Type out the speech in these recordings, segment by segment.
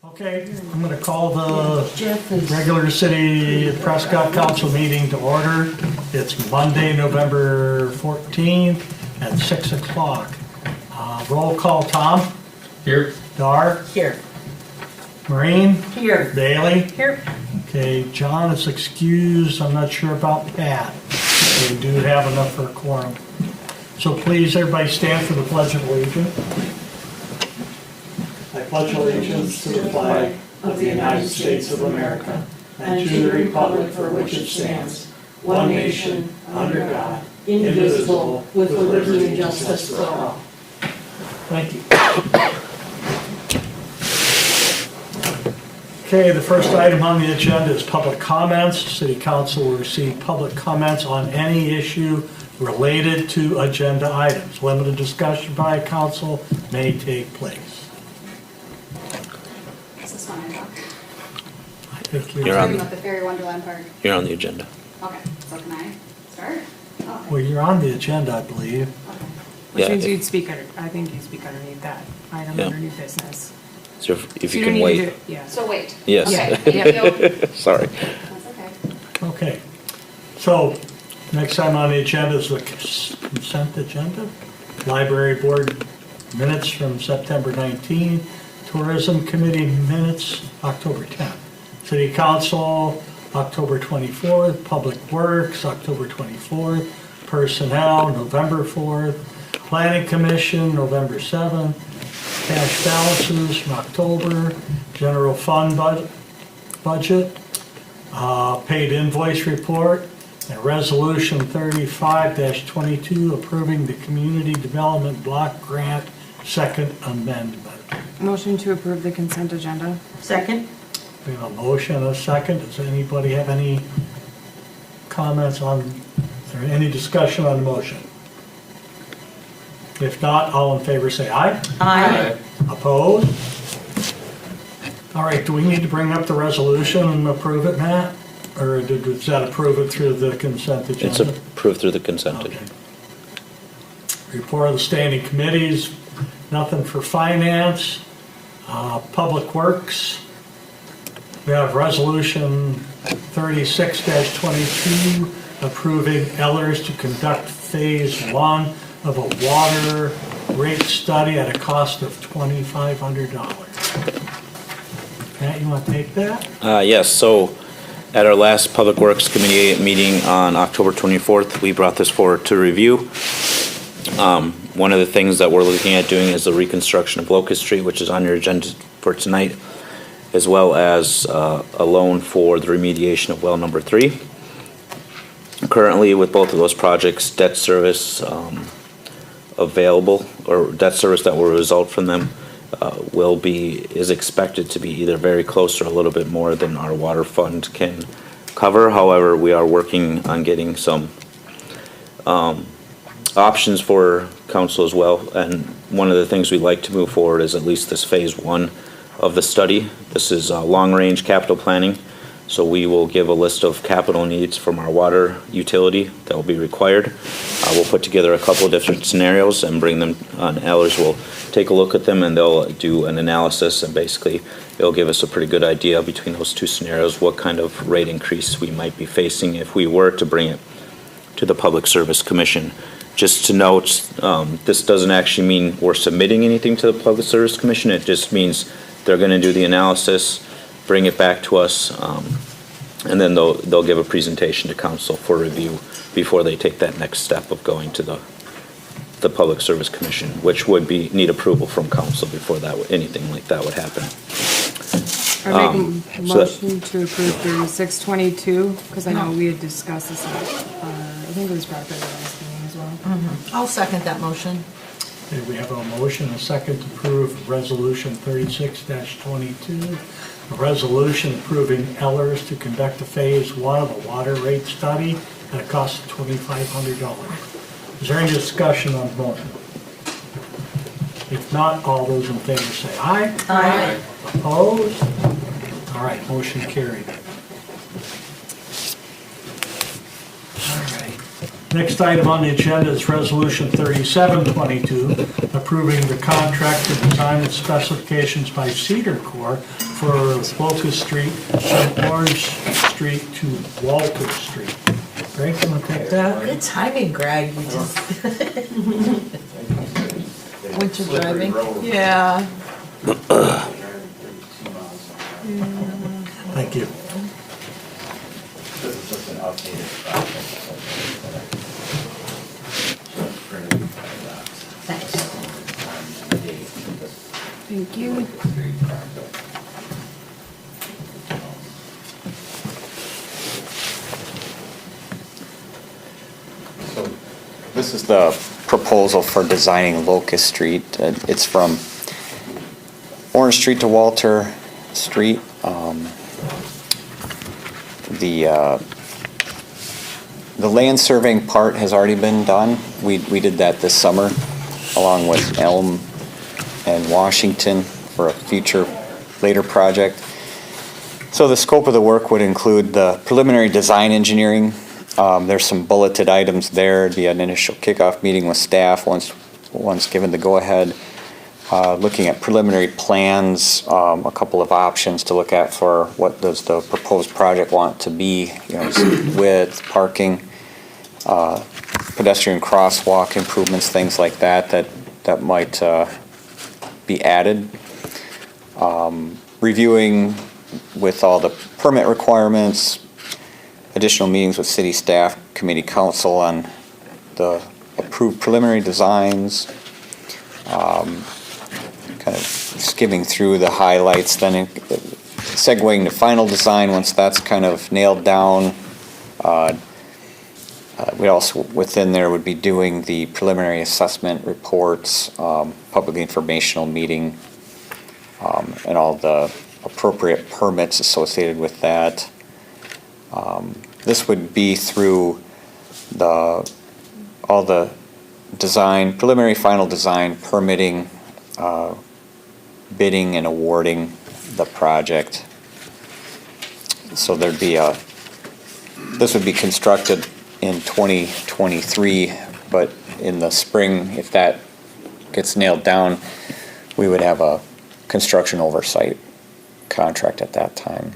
Okay, I'm going to call the regular city Prescott Council meeting to order. It's Monday, November 14th at 6 o'clock. Roll call, Tom? Here. Dar? Here. Maureen? Here. Bailey? Here. Okay, John is excused. I'm not sure about Pat. We do have enough for a quorum. So please, everybody stand for the Pledge of Allegiance. I pledge allegiance to the flag of the United States of America and to the republic for which it stands, one nation, under God, indivisible, with liberty and justice for all. Thank you. Okay, the first item on the agenda is public comments. City Council will receive public comments on any issue related to agenda items. Limited discussion by council may take place. This is fun, I talk. I think You're on. Talking about the Fairy Wonderland Park. You're on the agenda. Okay, so can I start? Oh, Well, you're on the agenda, I believe. okay. Which Yeah, means if- you'd speak under, I think you'd speak underneath that item Yeah. under new business. So if So you don't can need to wait. do it- Yeah. So wait. Yes. Okay, thank you. Sorry. That's okay. Okay. So, next item on the agenda is the consent agenda. Library Board minutes from September 19, Tourism Committee minutes, October 10th. City Council, October 24th, Public Works, October 24th, Personnel, November 4th, Planning Commission, November 7th, cash balances from October, general fund budget, paid invoice report, and resolution 35-22 approving the community development block grant second amendment. Motion to approve the consent agenda. Second? We have a motion and a second. Does anybody have any comments on, or any discussion on the motion? If not, all in favor say aye. Aye. Opposed? All right, do we need to bring up the resolution and approve it, Matt? Or does that approve it through the consent agenda? It's approved through the consent Okay. agenda. Report of the standing committees, nothing for finance. Public Works, we have resolution 36-22 approving Ellers to conduct phase one of a water rate study at a cost of $2,500. Pat, you want to take that? Yes, so at our last Public Works Committee meeting on October 24th, we brought this forward to review. One of the things that we're looking at doing is the reconstruction of Locust Street, which is on your agenda for tonight, as well as a loan for the remediation of well number 3. Currently, with both of those projects, debt service available, or debt service that will result from them, is expected to be either very close or a little bit more than our water fund can cover. However, we are working on getting some options for council as well, and one of the things we'd like to move forward is at least this phase one of the study. This is long-range capital planning, so we will give a list of capital needs from our water utility that will be required. We'll put together a couple of different scenarios and bring them on. Ellers will take a look at them and they'll do an analysis, and basically it'll give us a pretty good idea between those two scenarios what kind of rate increase we might be facing if we were to bring it to the Public Service Commission. Just to note, this doesn't actually mean we're submitting anything to the Public Service Commission. It just means they're going to do the analysis, bring it back to us, and then they'll give a presentation to council for review before they take that next step of going to the Public Service Commission, which would need approval from council before anything like that would happen. I make a so that- motion to approve 3622, because I know we had discussed this, I think it was brought up at the last meeting as well. I'll second that motion. Okay, we have a motion and a second to approve resolution 36-22, a resolution approving Ellers to conduct a phase one of a water rate study at a cost of $2,500. Is there any discussion on the motion? If not, all those in favor say aye. Aye. Opposed? All right, motion carried. All right. Next item on the agenda is Resolution 3722, approving the contract for design and specifications by Cedar Corp. for Locust Street from Orange Street to Walter Street. Greg, can I take that? Good timing, Greg. You just. Went to driving? Yeah. Thank you. This is just an updated project. So it's printed like that. Thanks. Thank you. So this is the proposal for designing Locust Street. It's from Orange Street to Walter Street. The land surveying part has already been done. We did that this summer, along with Elm and Washington for a future, later project. So the scope of the work would include the preliminary design engineering. There's some bulleted items there. It'd be an initial kickoff meeting with staff once given the go-ahead. Looking at preliminary plans, a couple of options to look at for what does the proposed project want to be, width, parking, pedestrian crosswalk improvements, things like that might be added. Reviewing with all the permit requirements, additional meetings with city staff, committee council on the approved preliminary designs, kind of skimming through the highlights, then segueing to final design once that's kind of nailed down. We also, within there, would be doing the preliminary assessment reports, public informational meeting, and all the appropriate permits associated with that. This would be through all the design, preliminary final design, permitting, bidding and awarding the project. So there'd be this would be constructed in 2023, but in the spring, if that gets nailed down, we would have a construction oversight contract at that time.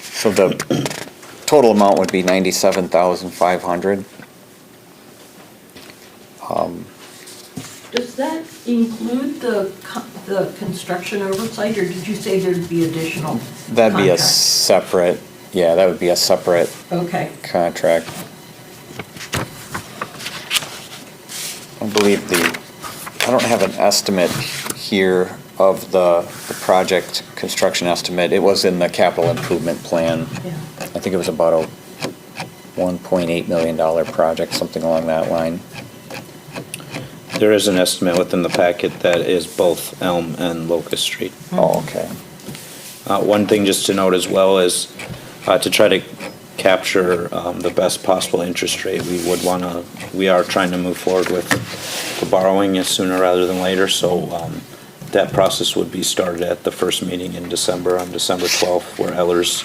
So the total amount would be $97,500. Does that include the construction oversight, or did you say there'd be additional? That'd be a contract? separate, yeah, that would be a separate Okay. contract. I believe I don't have an estimate here of the project construction estimate. It was in the capital improvement plan. Yeah. I think it was about a $1.8 million project, something along that line. There is an estimate within the packet that is both Elm and Locust Street. Oh, okay. One thing just to note as well is to try to capture the best possible interest rate, we are trying to move forward with the borrowing as sooner rather than later, so that process would be started at the first meeting in December, on December 12th, where Ellers,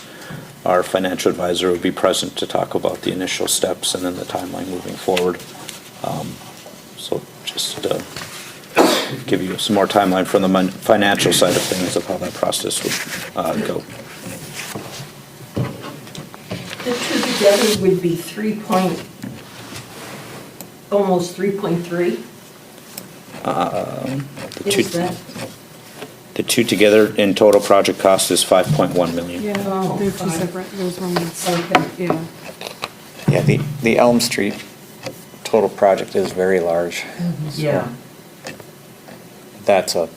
our financial advisor, would be present to talk about the initial steps and then the timeline moving forward. So just give you some more timeline from the financial side of things of how that process would go. The two together would be almost 3.3? Is that? The two together in total project cost is 5.1 million. Yeah, Oh, they're two fine. separate, there's one that's, Okay. yeah. Yeah, the Elm Street total project is very large. Yeah. That's a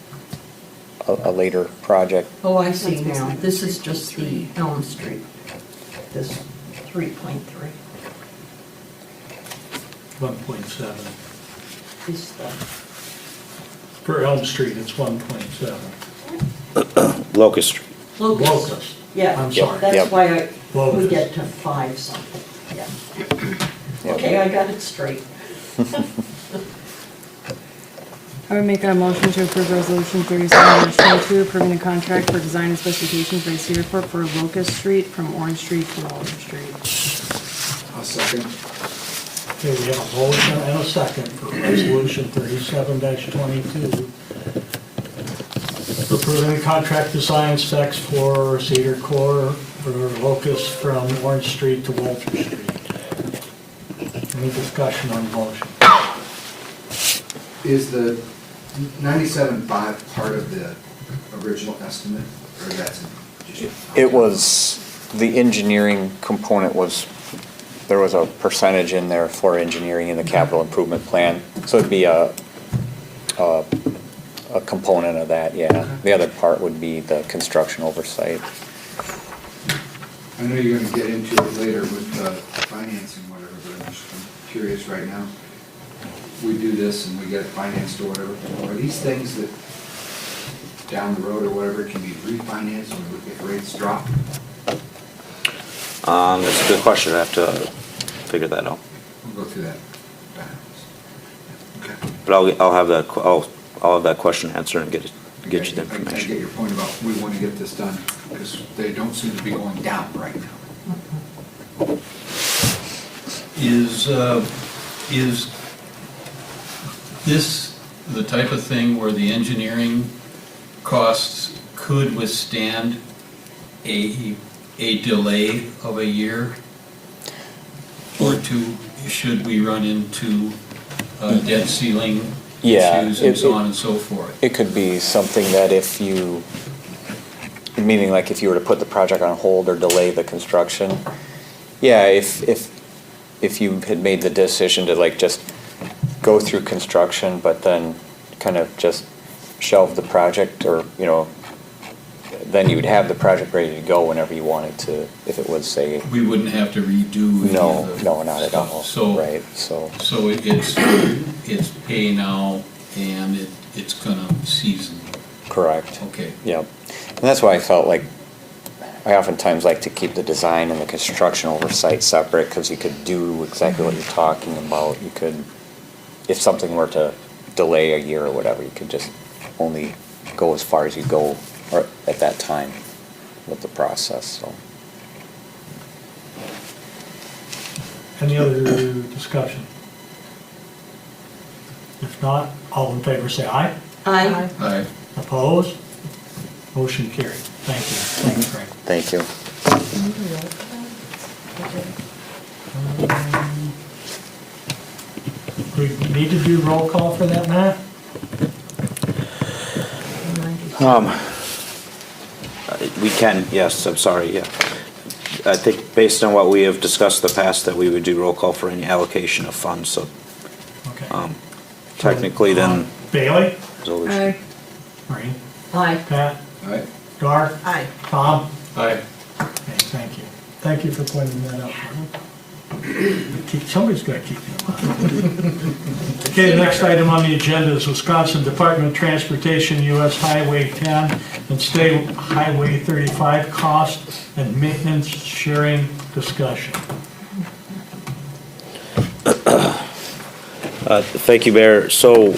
later project. Oh, I see now. This is just the Elm Street, this 3.3 1.7. is the, For Elm Street, it's 1.7. Locust Street. Locust. Locust. Yeah. I'm sorry. Yep. That's why we Locust. get to 5 something, yeah. Yep. Okay, I got it straight. I would make a motion to approve resolution 37-22, approving the contract for design and specifications by Cedar Corp for Locust Street from Orange Street to Walter Street. I'll second. Okay, we have a motion and a second for resolution 37-22 Approving contract design specs for Cedar Core for Locust from Orange Street to Walter Street. Any discussion on the motion? Is the 97.5 part of the original estimate, or that's just? It was, the engineering component was, there was a percentage in there for engineering in the capital improvement plan. So it'd be a component of that, yeah. The other part would be the construction oversight. I know you're gonna get into it later with financing, whatever, but I'm just curious right now. We do this and we get it financed or whatever. Are these things that down the road or whatever can be refinanced if rates drop? That's a good question. I have to figure that out. We'll go through that. Okay. But I'll have that question answered and get you the I get information. your point about we want to get this done because they don't seem to be going down right now. Is this the type of thing where the engineering costs could withstand a delay of a year or two? Should we run into debt ceiling Yeah, issues and so on and so forth? It could be something that if you, meaning like if you were to put the project on hold or delay the construction, yeah, if you had made the decision to like just go through construction, but then kind of just shelve the project, or, you know, then you would have the project ready to go whenever you wanted to, if it was, say, We wouldn't have to redo any no, of the no, not at all, stuff. right, so. So it's pay now and it's gonna season. Correct. Okay. Yep. And that's why I felt like, I oftentimes like to keep the design and the construction oversight separate, because you could do exactly what you're talking about. You could, if something were to delay a year or whatever, you could just only go as far as you go or at that time with the process, so. Any other discussion? If not, all in favor say aye. Aye. Aye. Opposed? Motion carried. Thank you. Thanks, Frank. Thank you. We need to do roll call for that, Matt? We can, yes, I'm sorry, yeah. I think based on what we have discussed in the past, that we would do roll call for any allocation of funds, so Okay. technically then. Bailey? resolution. Aye. Maureen? Aye. Pat? All right? Gar? Aye. Tom? Aye. Okay, thank you. Thank you for pointing that out. Somebody's got to keep me in mind. Okay, the next item on the agenda is Wisconsin Department of Transportation, US Highway 10 and State Highway 35 cost and maintenance sharing discussion. Thank you, Mayor. So,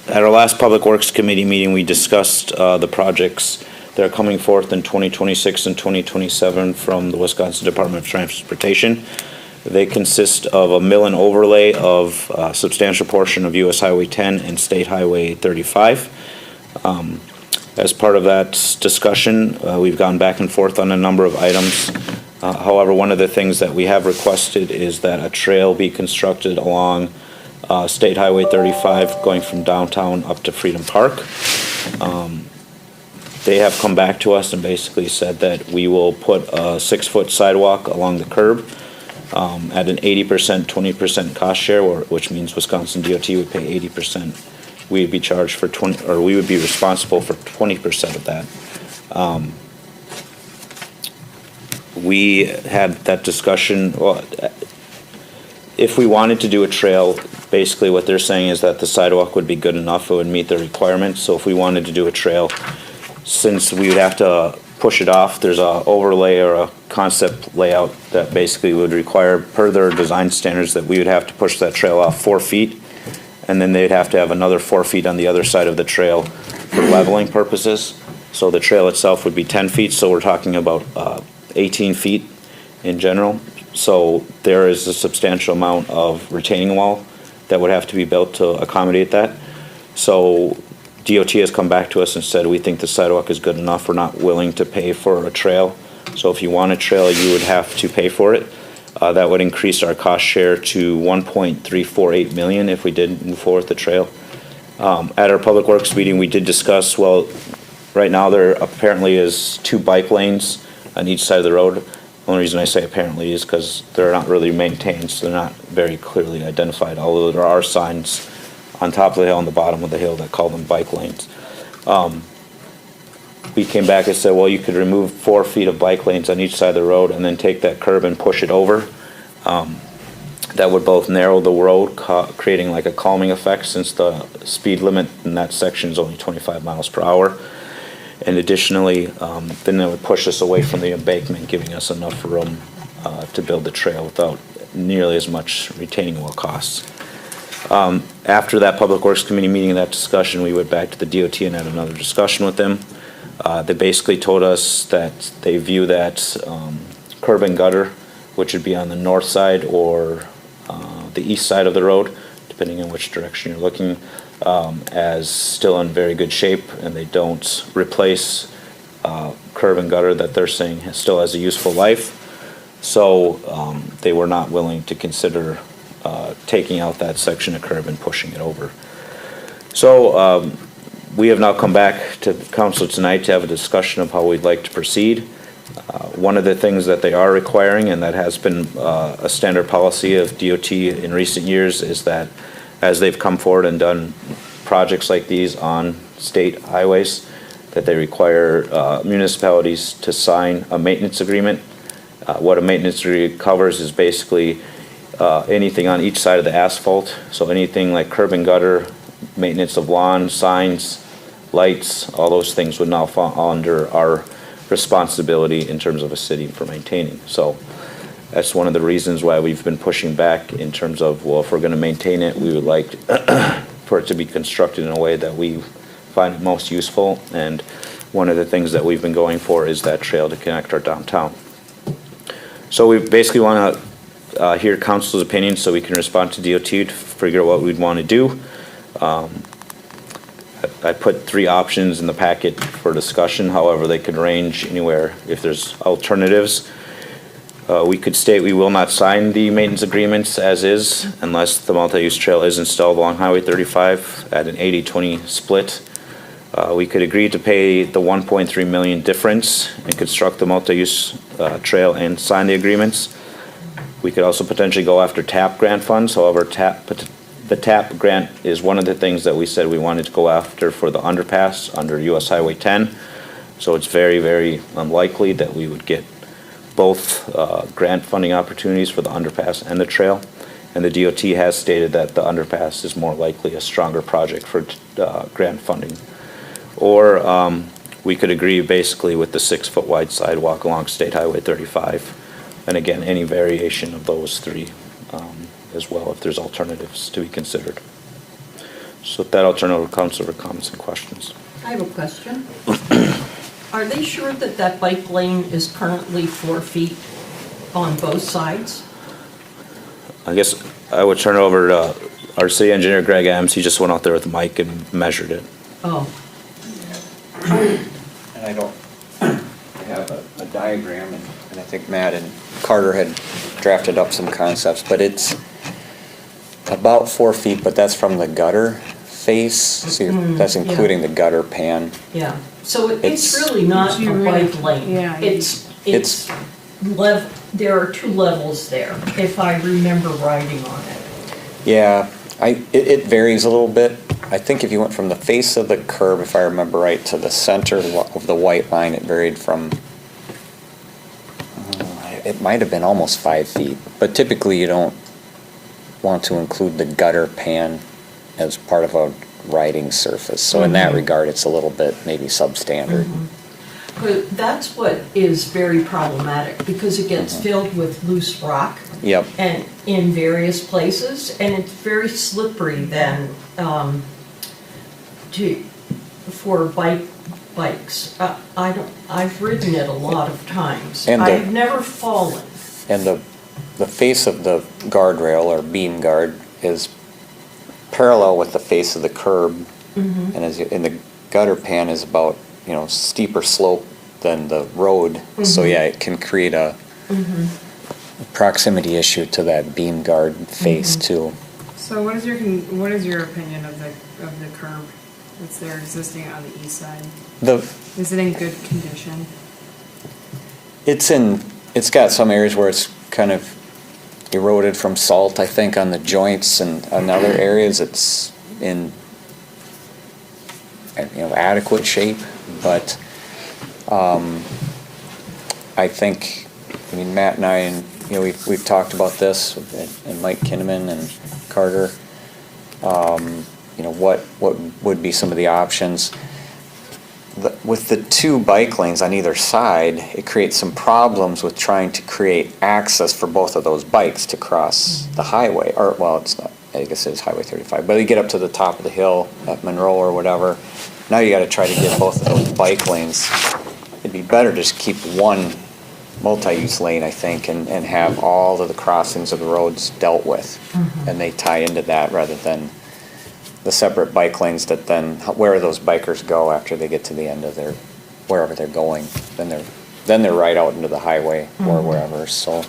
at our last Public Works Committee meeting, we discussed the projects that are coming forth in 2026 and 2027 from the Wisconsin Department of Transportation. They consist of a mill and overlay of a substantial portion of US Highway 10 and State Highway 35. As part of that discussion, we've gone back and forth on a number of items. However, one of the things that we have requested is that a trail be constructed along State Highway 35 going from downtown up to Freedom Park. They have come back to us and basically said that we will put a 6-foot sidewalk along the curb at an 80%, 20% cost share, which means Wisconsin DOT would pay 80%. We'd be charged for 20, or we would be responsible for 20% of that. We had that discussion, well, if we wanted to do a trail, basically what they're saying is that the sidewalk would be good enough, it would meet the requirements. So if we wanted to do a trail, since we would have to push it off, there's a overlay or a concept layout that basically would require, per their design standards, that we would have to push that trail off 4 feet, and then they'd have to have another 4 feet on the other side of the trail for leveling purposes. So the trail itself would be 10 feet, so we're talking about 18 feet in general. So there is a substantial amount of retaining wall that would have to be built to accommodate that. So DOT has come back to us and said, we think the sidewalk is good enough, we're not willing to pay for a trail. So if you want a trail, you would have to pay for it. That would increase our cost share to 1.348 million if we did move forward with the trail. At our Public Works meeting, we did discuss, well, right now there apparently is 2 bike lanes on each side of the road. The only reason I say apparently is because they're not really maintained, so they're not very clearly identified, although there are signs on top of the hill and the bottom of the hill that call them bike lanes. We came back and said, well, you could remove 4 feet of bike lanes on each side of the road and then take that curb and push it over. That would both narrow the road, creating like a calming effect since the speed limit in that section is only 25 miles per hour. And additionally, then it would push us away from the embankment, giving us enough room to build the trail without nearly as much retaining wall costs. After that Public Works Committee meeting and that discussion, we went back to the DOT and had another discussion with them. They basically told us that they view that curb and gutter, which would be on the north side or the east side of the road, depending on which direction you're looking, as still in very good shape, and they don't replace curb and gutter that they're saying still has a useful life. So they were not willing to consider taking out that section of curb and pushing it over. So we have now come back to council tonight to have a discussion of how we'd like to proceed. One of the things that they are requiring, and that has been a standard policy of DOT in recent years, is that as they've come forward and done projects like these on state highways, that they require municipalities to sign a maintenance agreement. What a maintenance agreement covers is basically anything on each side of the asphalt. So anything like curb and gutter, maintenance of lawn, signs, lights, all those things would now fall under our responsibility in terms of a city for maintaining. So that's one of the reasons why we've been pushing back in terms of, well, if we're going to maintain it, we would like for it to be constructed in a way that we find it most useful. And one of the things that we've been going for is that trail to connect our downtown. So we basically want to hear council's opinion so we can respond to DOT to figure out what we'd want to do. I put 3 options in the packet for discussion. However, they could range anywhere if there's alternatives. We could state we will not sign the maintenance agreements as is unless the multi-use trail is installed along Highway 35 at an 80-20 split. We could agree to pay the 1.3 million difference and construct the multi-use trail and sign the agreements. We could also potentially go after TAP grant funds. However, the TAP grant is one of the things that we said we wanted to go after for the underpass under US Highway 10. So it's very, very unlikely that we would get both grant funding opportunities for the underpass and the trail. And the DOT has stated that the underpass is more likely a stronger project for grant funding. Or we could agree basically with the 6-foot wide sidewalk along State Highway 35. And again, any variation of those 3 as well, if there's alternatives to be considered. So with that, I'll turn it over to council for comments and questions. I have a question. Are they sure that that bike lane is currently 4 feet on both sides? I guess I would turn it over to our city engineer, Greg Ames. He just went out there with the mic and measured it. Oh, And I don't have a diagram, and I think Matt and Carter had drafted up some concepts, but it's about 4 feet, but that's from the gutter face, so that's including the gutter pan. yeah. So it's It's- really not a You bike really- lane. yeah, It's there are 2 levels there, if I remember writing on it. Yeah, it varies a little bit. I think if you went from the face of the curb, if I remember right, to the center of the white line, it varied from, it might have been almost 5 feet. But typically you don't want to include the gutter pan as part of a riding surface. So in that regard, it's a little bit maybe substandard. But that's what is very problematic, because it gets filled with loose rock. Yep. And in various places, and it's very slippery then, for bikes. I've ridden it a lot of times. And I've never fallen. And the face of the guardrail or beam guard is parallel with the face of the curb And and the gutter pan is about, steeper slope than the road. So yeah, it can create a proximity issue to that beam guard face too. So what is your opinion of the curb that's there existing on the east side? Is it in good condition? It's got some areas where it's kind of eroded from salt, I think, on the joints, and on other areas it's in adequate shape, but I think, Matt and I, and we've talked about this, and Mike Kinnaman and Carter, what would be some of the options. With the two bike lanes on either side, it creates some problems with trying to create access for both of those bikes to cross the highway, or, well, it's not, I guess it is Highway 35, but you get up to the top of the hill at Monroe or whatever, now you gotta try to get both of those bike lanes. It'd be better to just keep one multi-use lane, I think, and have all of the crossings of the roads dealt with, and they tie into that rather than the separate bike lanes that then, where those bikers go after they get to the end of wherever they're going, then they're right out into the highway or wherever, so.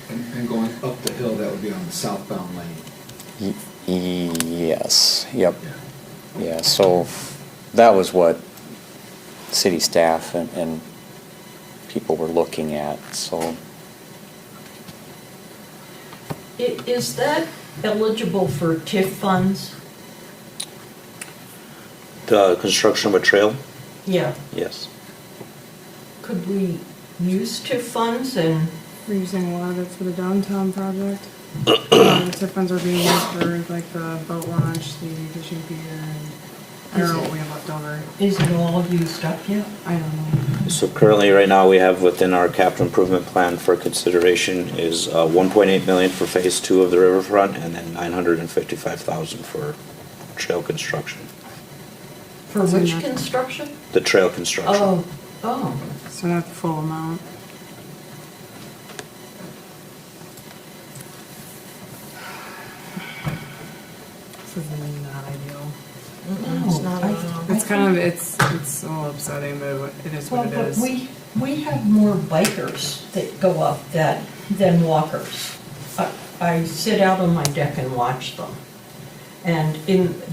And going up the hill, that would be on the southbound lane. Yes, yep. Yeah, so that was what city staff and people were looking at, so. Is that eligible for TIF funds? The construction of a trail? Yeah. Yes. Could we use TIF funds and, We're using a lot of it for the downtown project. A lot of the TIF funds are being used for like the boat launch, the fishing pier, and I don't know what we have left over. is it all used up yet? I don't know. So currently, right now, we have within our capital improvement plan for consideration is 1.8 million for phase 2 of the riverfront, and then 955,000 for trail construction. For So which not- construction? The trail construction. Oh, So not the full amount. This is not ideal. it's not. It's kind of, it's a little upsetting, but it is Well, what it but is. we have more bikers that go up that than walkers. I sit out on my deck and watch them. And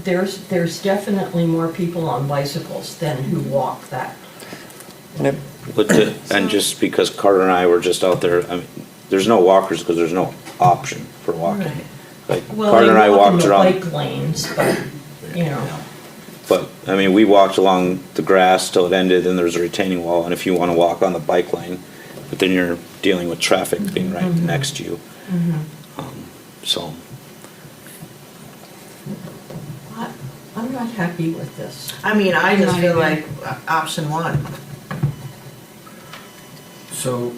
there's definitely more people on bicycles than who walk that. And just because Carter and I were just out there, there's no walkers because there's no option for walking. Right. Like Well, Carter and I they walk in walked the around, bike lanes, but, but, we walked along the grass till it ended, and there's a retaining wall, and if you want to walk on the bike lane, but then you're dealing with traffic being right next to you. So, I'm not happy with this. I just feel like option one. So,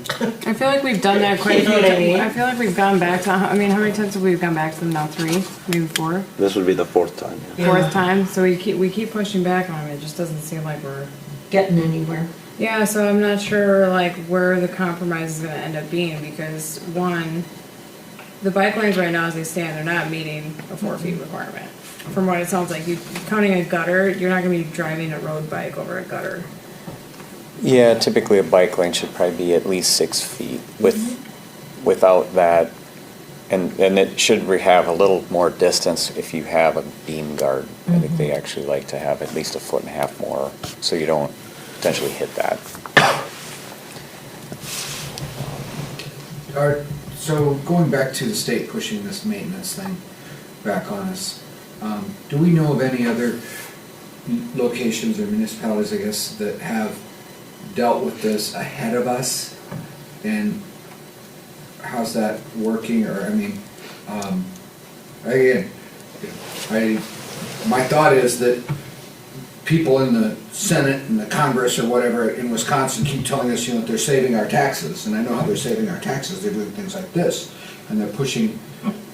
I feel like we've done that quite a You few know what I times. mean? I feel like we've gone back to, how many times have we gone back to them now? 3, maybe 4? this would be the 4th time, yeah. Yeah. 4th time, so we keep pushing back on it. It just doesn't seem like we're. Getting anywhere. Yeah, so I'm not sure like where the compromise is gonna end up being, because one, the bike lanes right now as they stand, they're not meeting a 4 feet requirement. From what it sounds like, you counting a gutter, you're not gonna be driving a road bike over a gutter. Yeah, typically a bike lane should probably be at least 6 feet without that. And it should have a little more distance if you have a beam guard. I think they actually like to have at least 1.5 foot more, so you don't potentially hit that. so going back to the state pushing this maintenance thing back on us, do we know of any other locations or municipalities, I guess, that have dealt with this ahead of us? And how's that working? Or, again, my thought is that people in the Senate and the Congress or whatever in Wisconsin keep telling us, they're saving our taxes. And I know how they're saving our taxes. They're doing things like this. And they're pushing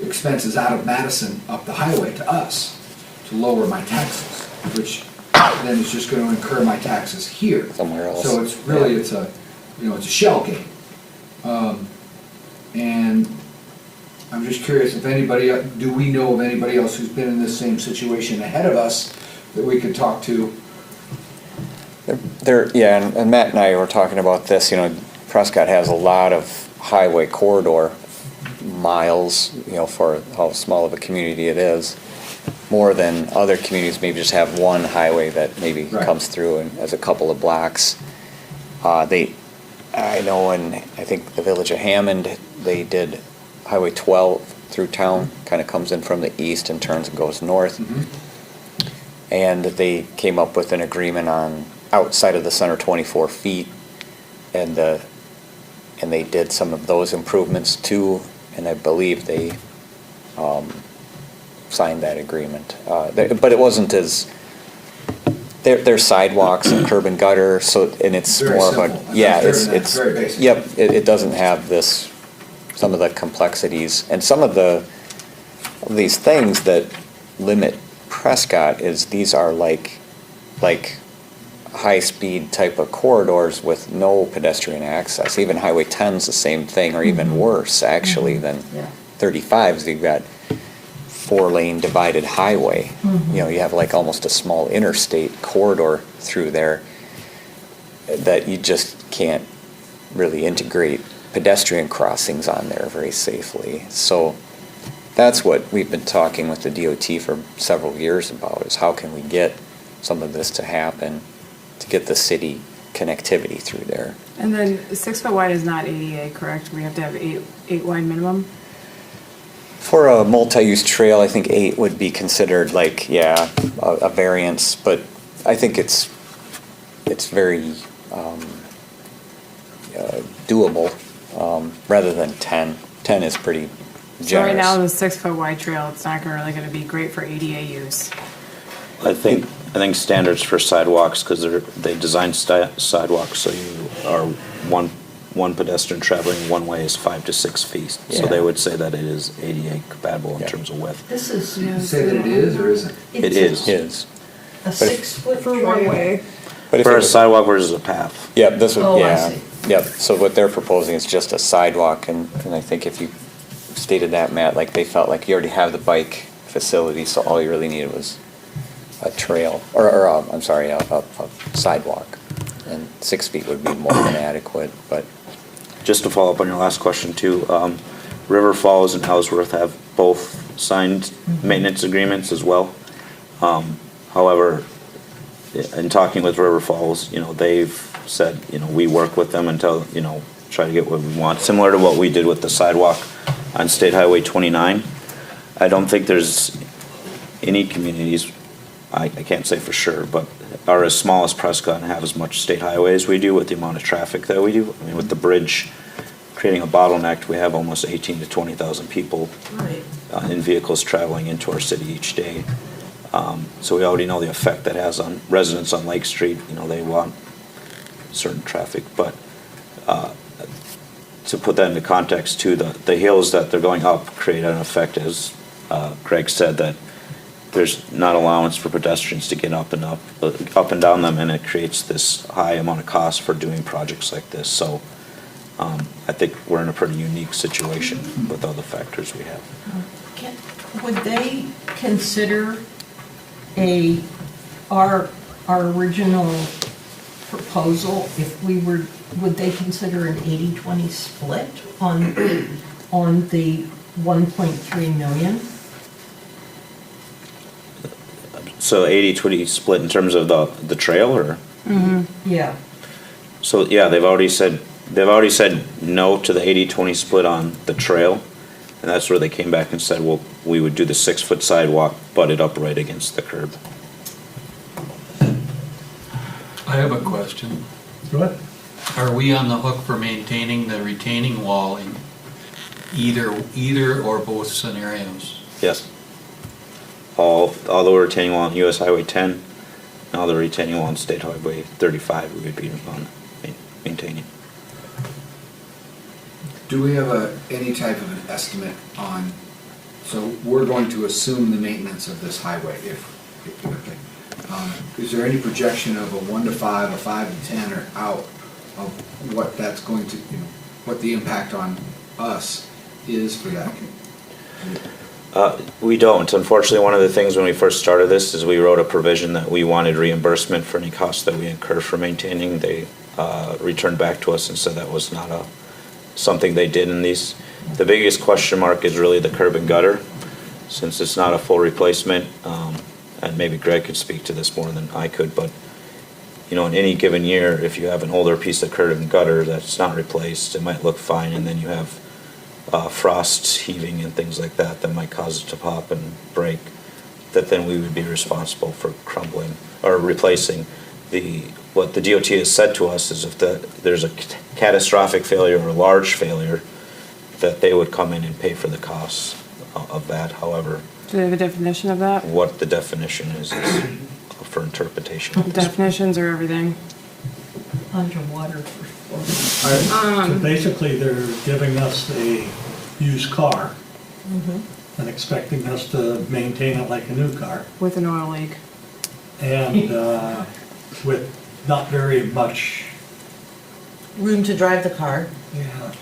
expenses out of Madison up the highway to us to lower my taxes, which then is just going to incur my taxes here. Somewhere else. So it's really, it's a shell game. And I'm just curious if anybody, do we know of anybody else who's been in this same situation ahead of us that we could talk to? Yeah, and Matt and I were talking about this, Prescott has a lot of highway corridor miles, for how small of a community it is. More than other communities, maybe just have one highway that maybe Right. comes through and has a couple of blocks. I know I think the village of Hammond, they did Highway 12 through town, kind of comes in from the east and turns and goes north. And they came up with an agreement on outside of the center 24 feet, and they did some of those improvements too, and I believe they signed that agreement. But it wasn't as, there's sidewalks and curb and gutter, and it's Very more of simple. a, yeah, That's it's, very basic. yep, it doesn't have some of the complexities, and some of these things that limit Prescott is these are like high-speed type of corridors with no pedestrian access. Even Highway 10's the same thing, or even worse, actually, than Yeah. 35's. You've got 4-lane divided highway. You have like almost a small interstate corridor through there that you just can't really integrate pedestrian crossings on there very safely. So that's what we've been talking with the DOT for several years about, is how can we get some of this to happen, to get the city connectivity through there. And then 6 foot wide is not ADA, correct? We have to have eight wide minimum? For a multi-use trail, I think 8 would be considered like, a variance, but I think it's very doable, rather than 10. 10 is pretty generous. So right now, the 6 foot wide trail, it's not really gonna be great for ADA use. I think standards for sidewalks, because they design sidewalks, so you are one pedestrian traveling one way is 5 to 6 feet. So Yeah. they would say that it is ADA compatible in Yeah. terms of width. This is. You say that it is or isn't? It it's is. A 6-foot For trail. one way. But if For it a was- sidewalk versus a path. Yeah, this would, Oh, I yeah. see. Yep, so what they're proposing is just a sidewalk, and I think if you stated that, Matt, like they felt like you already have the bike facility, so all you really needed was a trail, or I'm sorry, a sidewalk. And 6 feet would be more than adequate, but, Just to follow up on your last question too, River Falls and Ellsworth have both signed maintenance agreements as well. However, in talking with River Falls, they've said, we work with them until, try to get what we want, similar to what we did with the sidewalk on State Highway 29. I don't think there's any communities, I can't say for sure, but are as small as Prescott and have as much state highway as we do with the amount of traffic that we do. I mean, with the bridge creating a bottleneck, we have almost 18 to 20,000 people Right. in vehicles traveling into our city each day. So we already know the effect that has on residents on Lake Street. They want certain traffic, but to put that into context too, the hills that they're going up create an effect, as Greg said, that there's not allowance for pedestrians to get up and down them, and it creates this high amount of cost for doing projects like this. So I think we're in a pretty unique situation with all the factors we have. Would they consider our original proposal, if we were, would they consider an 80-20 split on the 1.3 million? So 80-20 split in terms of the trail, or? Yeah. So, yeah, they've already said no to the 80-20 split on the trail, and that's where they came back and said, well, we would do the 6-foot sidewalk, butted up right against the curb. I have a question. Go ahead. Are we on the hook for maintaining the retaining wall in either or both scenarios? Yes. All the retaining wall on US Highway 10, and all the retaining wall on State Highway 35 we would be on maintaining. Do we have any type of an estimate on, so we're going to assume the maintenance of this highway okay. Is there any projection of a 1 to 5, a 5 to 10, or out of what that's going to, what the impact on us is for that? We don't. Unfortunately, one of the things when we first started this is we wrote a provision that we wanted reimbursement for any costs that we incur for maintaining. They returned back to us and said that was not something they did in these. The biggest question mark is really the curb and gutter, since it's not a full replacement. And maybe Greg could speak to this more than I could, but in any given year, if you have an older piece of curb and gutter that's not replaced, it might look fine, and then you have frost heaving and things like that that might cause it to pop and break, that then we would be responsible for crumbling or replacing. What the DOT has said to us is if there's a catastrophic failure or a large failure, that they would come in and pay for the costs of that. However, Do they have a definition of that? what the definition is for interpretation. Definitions are everything. Underwater for. So basically, they're giving us a used car and expecting us to maintain it like a new car. With an oil leak. And with not very much, Room to drive the car,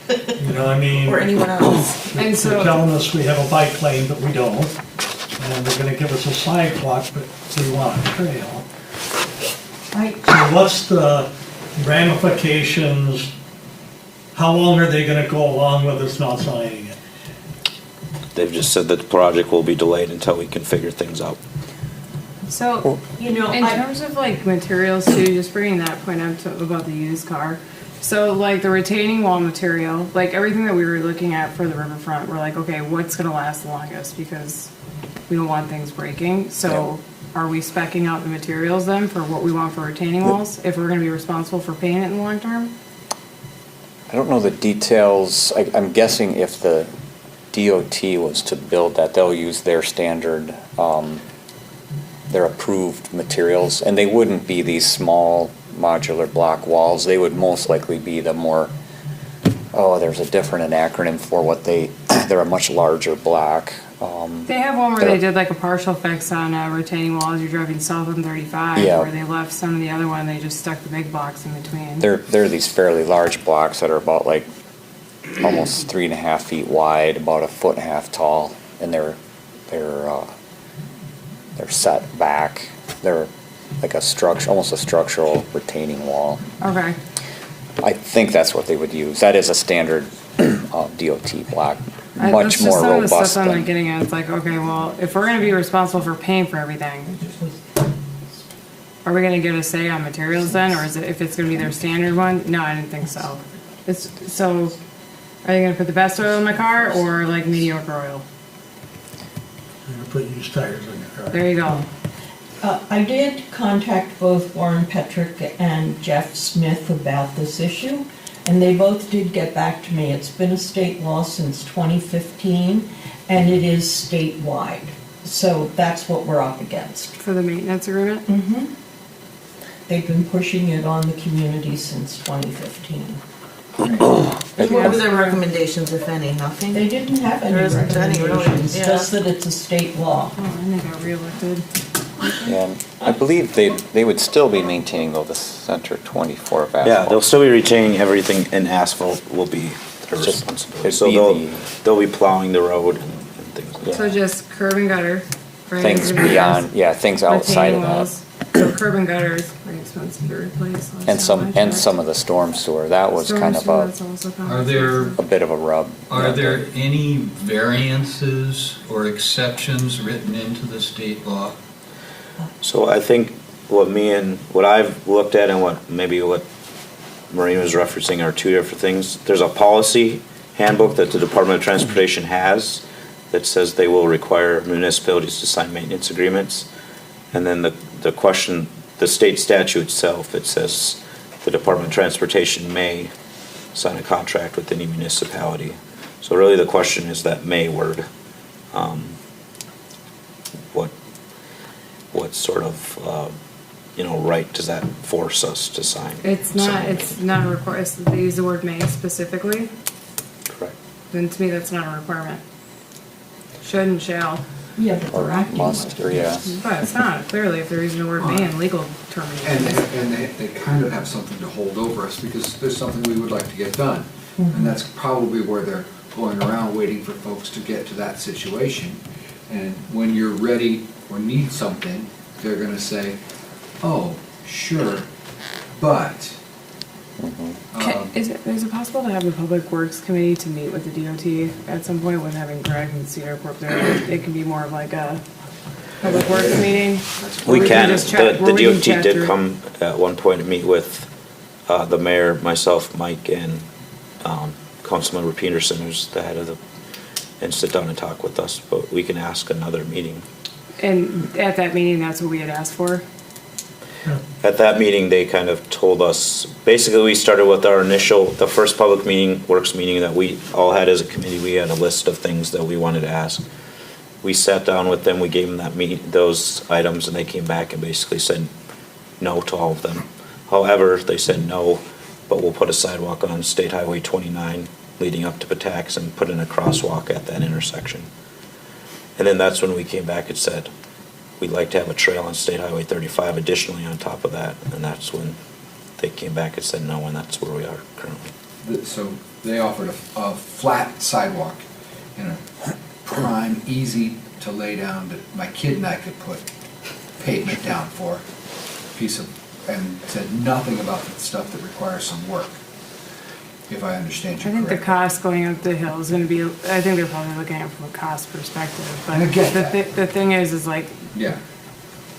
I mean. or anyone else. And They're so, telling us we have a bike lane, but we don't. And they're gonna give us a sidewalk, but we want a trail. So what's the ramifications? How long are they gonna go along with us not signing it? They've just said that the project will be delayed until we can figure things out. so, in I, terms of like materials too, just bringing that point up about the used car. So like the retaining wall material, like everything that we were looking at for the riverfront, we're like, okay, what's gonna last the longest? Because we don't want things breaking. So are we speccing out the materials then for what we want for retaining walls? If we're gonna be responsible for paying it in the long term? I don't know the details. I'm guessing if the DOT was to build that, they'll use their standard, their approved materials, and they wouldn't be these small modular block walls. They would most likely be the more, there's a different acronym for what they're a much larger block. They have one where they did like a partial fix on a retaining wall as you're driving south on 35, Yeah. where they left some of the other one, they just stuck the big blocks in between. They're these fairly large blocks that are about like almost 3.5 feet wide, about 1.5 feet tall, and they're set back. They're like a structure, almost a structural retaining wall. Okay. I think that's what they would use. That is a standard DOT block, That's much just more some of the robust stuff I'm like than. getting at. It's like, okay, well, if we're gonna be responsible for paying for everything, are we gonna get a say on materials then, or is it if it's gonna be their standard one? No, I didn't think so. So, are they gonna put the best oil in my car or like mediocre oil? You're gonna put used tires on your car. There you go. I did contact both Warren Petrick and Jeff Smith about this issue, and they both did get back to me. It's been a state law since 2015, and it is statewide. So that's what we're up against. For the maintenance agreement? They've been pushing it on the community since 2015. What were their recommendations, if any? Nothing? They didn't have any There isn't any, really, recommendations, yeah. just that it's a state law. Oh, and they got reelected. And I believe they would still be maintaining though the center 24 of asphalt. Yeah, they'll still be retaining everything, and asphalt will be their It's just- responsibility. it'd So be they'll be plowing the road and things like that. So just curb and gutter, right? Things Everything beyond, else. yeah, things outside of Retaining that. walls. So curb and gutter is pretty expensive to replace. And some of the storm sewer, that was kind of Are there, a bit of a rub. are there any variances or exceptions written into the state law? So I think what I've looked at and what Maureen was referencing are two different things. There's a policy handbook that the Department of Transportation has that says they will require municipalities to sign maintenance agreements. And then the question, the state statute itself, it says the Department of Transportation may sign a contract with any municipality. So really the question is that may word. What sort of, right does that force us to sign? It's not a requirement. They use the word may specifically. Correct. Then to me, that's not a requirement. Should and shall. Yeah, but Or they're acting must, like or yeah. But it's not, clearly, if they're using the word may in legal And, terminology. and they kind of have something to hold over us because there's something we would like to get done. And that's probably where they're going around waiting for folks to get to that situation. And when you're ready or need something, they're gonna say, oh, sure, but. Is it possible to have the Public Works Committee to meet with the DOT at some point with having Greg and Cedar Corp there? It can be more of like a Public Works meeting. where We can, just chat- the where we can DOT chat did through- come at one point to meet with the mayor, myself, Mike, and Councilmember Peterson, who's the head of the, and sit down and talk with us, but we can ask another meeting. And at that meeting, that's what we had asked for. At that meeting, they kind of told us, basically, we started with our the first public meeting, works meeting that we all had as a committee. We had a list of things that we wanted to ask. We sat down with them, we gave them those items, and they came back and basically said no to all of them. However, they said no, but we'll put a sidewalk on State Highway 29 leading up to Patax and put in a crosswalk at that intersection. And then that's when we came back and said, we'd like to have a trail on State Highway 35 additionally on top of that, and that's when they came back and said no, and that's where we are currently. So they offered a flat sidewalk and a prime, easy to lay down that my kid and I could put pavement down for, piece of, and said nothing about the stuff that requires some work, if I understand you I think the correctly. cost going up the hill is gonna be, I think they're probably looking at it from a cost perspective, but I get the, that. the thing is like, Yeah,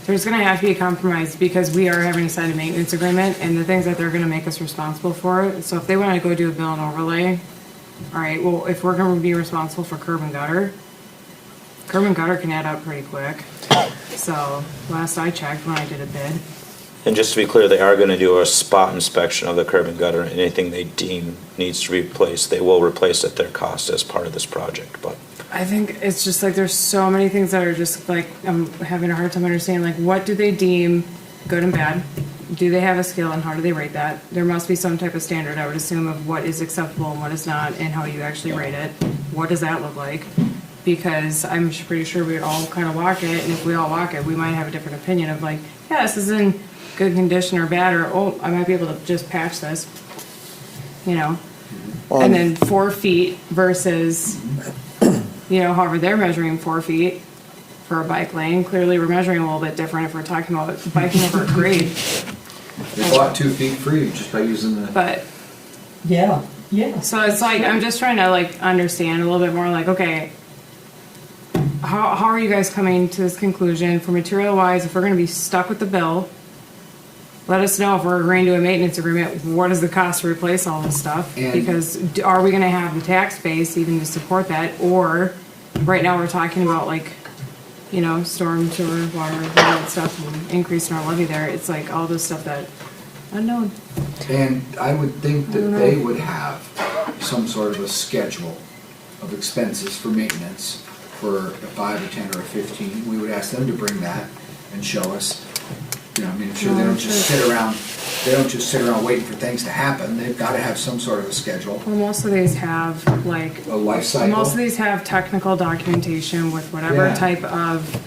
there's gonna have to be a compromise because we are having to sign a maintenance agreement and the things that they're gonna make us responsible for. So if they wanna go do a bill and overlay, all right, well, if we're gonna be responsible for curb and gutter can add up pretty quick. So last I checked when I did a bid, And just to be clear, they are gonna do a spot inspection of the curb and gutter, and anything they deem needs to be replaced, they will replace at their cost as part of this project, but I think it's just like there's so many things that are just like I'm having a hard time understanding like what do they deem good and bad? Do they have a scale and how do they rate that? There must be some type of standard, I would assume, of what is acceptable and what is not and how you actually rate it. What does that look like? Because I'm pretty sure we'd all kind of walk it, and if we all walk it, we might have a different opinion of like, yeah, this is in good condition or bad, or oh, I might be able to just patch this, you know? And then 4 feet versus, you know, however they're measuring 4 feet for a bike lane. Clearly, we're measuring a little bit different if we're talking about biking over a grade. they bought 2 feet free just by using the. But, Yeah, yeah. so it's like, I'm just trying to like understand a little bit more like, okay, how are you guys coming to this conclusion for material wise, if we're gonna be stuck with the bill? Let us know if we're agreeing to a maintenance agreement, what is the cost to replace all this stuff? And- Because are we gonna have the tax base even to support that? Or, right now, we're talking about like, you know, storm, sewer, water, all that stuff, and increasing our levy there. It's like all this stuff that, unknown. And I would think that they would have some sort of a schedule of expenses for maintenance for a 5 or 10 or a 15. We would ask them to bring that and show us. You know, I mean, sure, they don't just sit around waiting for things to happen. They've got to have some sort of a schedule, Well, most of these have like, a life cycle. most of these have technical documentation with whatever Yeah. type of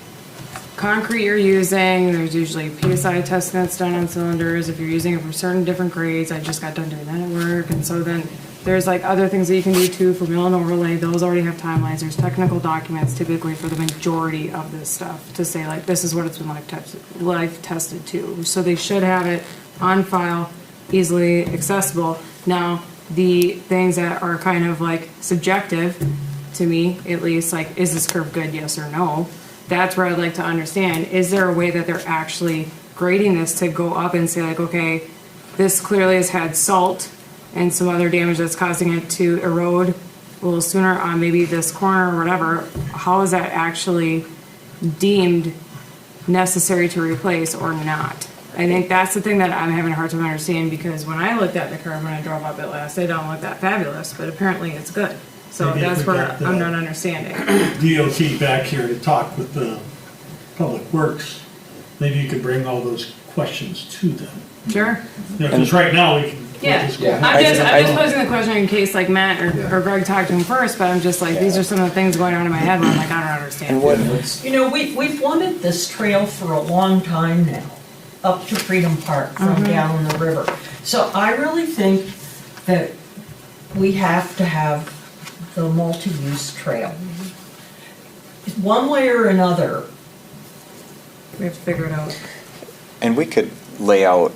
concrete you're using. There's usually PSI testing that's done on cylinders. If you're using it for certain different grades, I just got done doing that at work. And so then there's like other things that you can do too for mill and overlay. Those already have timelines. There's technical documents typically for the majority of this stuff to say like, this is what it's been life tested to. So they should have it on file, easily accessible. Now, the things that are kind of like subjective to me, at least, like, is this curve good, yes or no? That's where I'd like to understand, is there a way that they're actually grading this to go up and say like, okay, this clearly has had salt and some other damage that's causing it to erode a little sooner on maybe this corner or whatever. How is that actually deemed necessary to replace or not? I think that's the thing that I'm having a hard time understanding, because when I looked at the curve when I drove up it last, it don't look that fabulous, but apparently it's good. So Maybe if that's we where got the- I'm not understanding. DOT back here to talk with the Public Works, maybe you could bring all those questions to them. Sure. Because right now, we can. we'll Yeah. just go- Yeah. I'm just I- posing the question in case like Matt or Greg talked to him first, but I'm just like, these are some of the things going on in my head where I'm like, I don't understand. And what, You know, we've wanted this trail for a long time now, up to Freedom Park from down the river. So I really think that we have to have the multi-use trail. one way or another, We have to figure it out. And we could lay out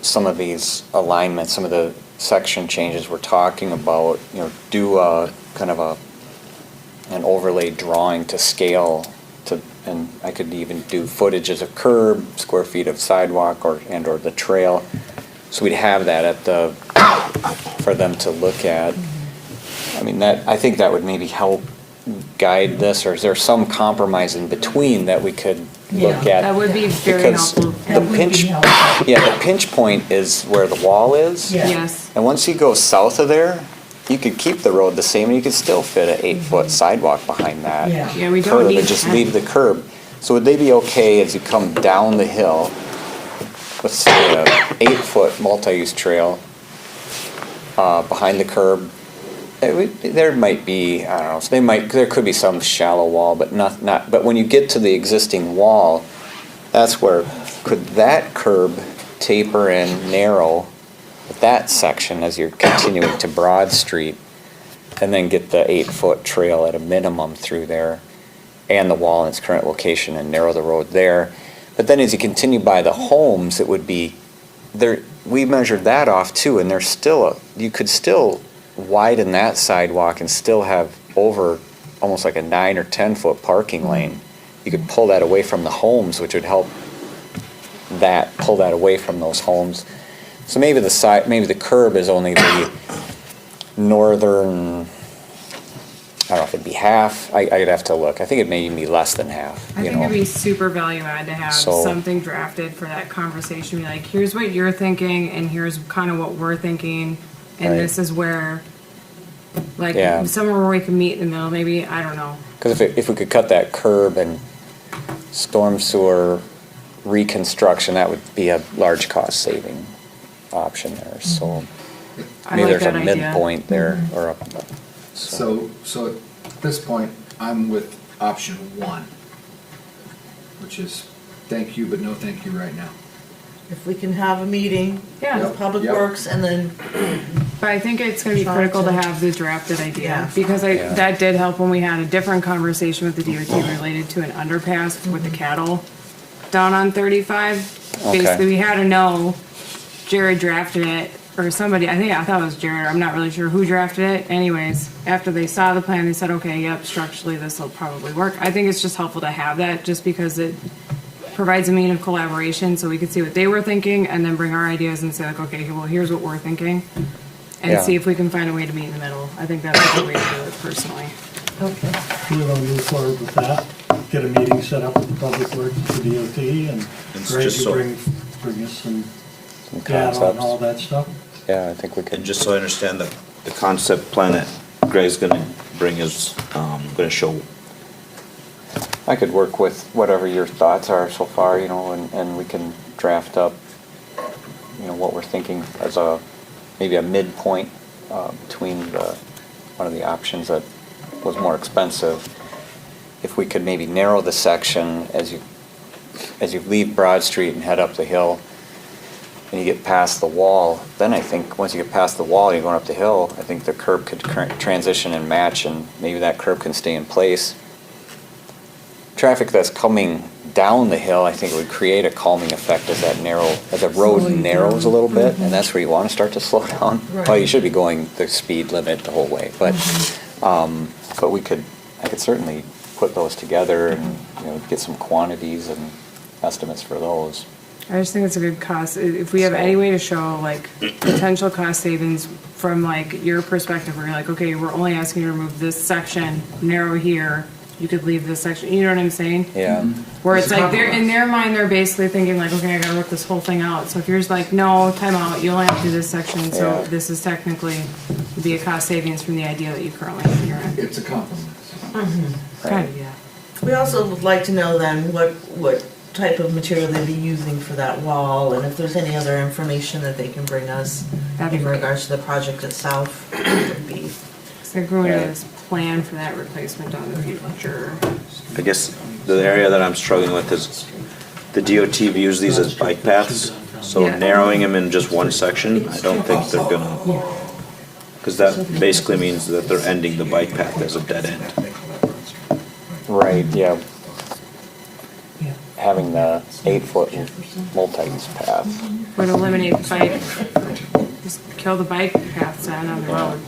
some of these alignments, some of the section changes we're talking about, do a kind of an overlay drawing to scale and I could even do footages of curb, square feet of sidewalk or the trail. So we'd have that for them to look at. I mean, I think that would maybe help guide this, or is there some compromise in between that we could look Yeah, at? That would be very Because helpful. the That would be pinch, helpful. yeah, the pinch point is where the wall is. Yeah. Yes. And once you go south of there, you could keep the road the same, and you could still fit an 8-foot sidewalk behind that. Yeah. Yeah, we don't curb need and just 10. leave the curb. So would they be okay as you come down the hill, let's say a 8-foot multi-use trail behind the curb? There might be, I don't know, there could be some shallow wall, but but when you get to the existing wall, that's where, could that curb taper and narrow that section as you're continuing to Broad Street, and then get the 8-foot trail at a minimum through there, and the wall in its current location, and narrow the road there. But then as you continue by the homes, it would be, we measured that off too, and there's still you could still widen that sidewalk and still have over almost like a 9 or 10-foot parking lane. You could pull that away from the homes, which would help pull that away from those homes. So maybe the curb is only the northern, I don't know if it'd be half. I'd have to look. I think it may even be less than half. I think it'd be super value add to have So- something drafted for that conversation. Be like, here's what you're thinking, and here's kind of what we're thinking, and Right. this is where, like, Yeah. somewhere where we can meet in the middle. Maybe, I don't know. Because if we could cut that curb and storm sewer reconstruction, that would be a large cost saving option there. So I maybe like there's a that idea. midpoint there, or a. So at this point, I'm with option 1, which is thank you, but no thank you right now. If we can have a meeting Yeah. with Public Yep. Works and then, But I think it's going to be Try critical to to- have the drafted idea, Yeah. because Yeah. that did help when we had a different conversation with the DOT related to an underpass with the cattle down on 35. Okay. Basically, we had to know, Jared drafted it, or somebody, I thought it was Jared, I'm not really sure who drafted it. Anyways, after they saw the plan, they said, okay, yep, structurally this will probably work. I think it's just helpful to have that, just because it provides a means of collaboration, so we could see what they were thinking, and then bring our ideas and say like, okay, well, here's what we're thinking, and Yeah. see if we can find a way to meet in the middle. I think that's a good way to do it personally. okay. We're gonna move forward with that, get a meeting set up with the Public Works, the DOT, and It's Greg, just you so- bring us some Some data on all concepts. that stuff. Yeah, I think we could. And just so I understand, the concept plan that Greg's gonna bring is, gonna show, I could work with whatever your thoughts are so far, and we can draft up, what we're thinking as maybe a midpoint between one of the options that was more expensive. If we could maybe narrow the section as you leave Broad Street and head up the hill, and you get past the wall, then I think once you get past the wall, you're going up the hill, I think the curb could transition and match, and maybe that curb can stay in place. Traffic that's coming down the hill, I think it would create a calming effect as the road Slowing narrows a down. little bit, and that's where you want to start to slow down. Right. Well, you should be going the speed limit the whole way, but I could certainly put those together and get some quantities and estimates for those. I just think it's a good cost, if we have any way to show like potential cost savings from like your perspective, where you're like, okay, we're only asking you to remove this section, narrow here, you could leave this section, you know what I'm saying? Yeah. Where it's It's a like, in compromise. their mind, they're basically thinking like, okay, I gotta work this whole thing out. So if you're just like, no, time out, you only have to do this section, so Yeah. this is technically, would be a cost savings from the idea that you currently have in your end. It's a compromise. Okay. we also would like to know then what type of material they'd be using for that wall, and if there's any other information that they can bring us That'd be in great. regards to the project itself, would be. So they're going to plan for that replacement on the future. I guess the area that I'm struggling with is the DOT views these as bike paths, so Yeah. narrowing them in just one section, I don't think they're gonna, because that basically means that they're ending the bike path as a dead end. Right, yeah, Yeah. having the 8-foot multi-use path. Would eliminate the bike, just kill the bike paths on the road.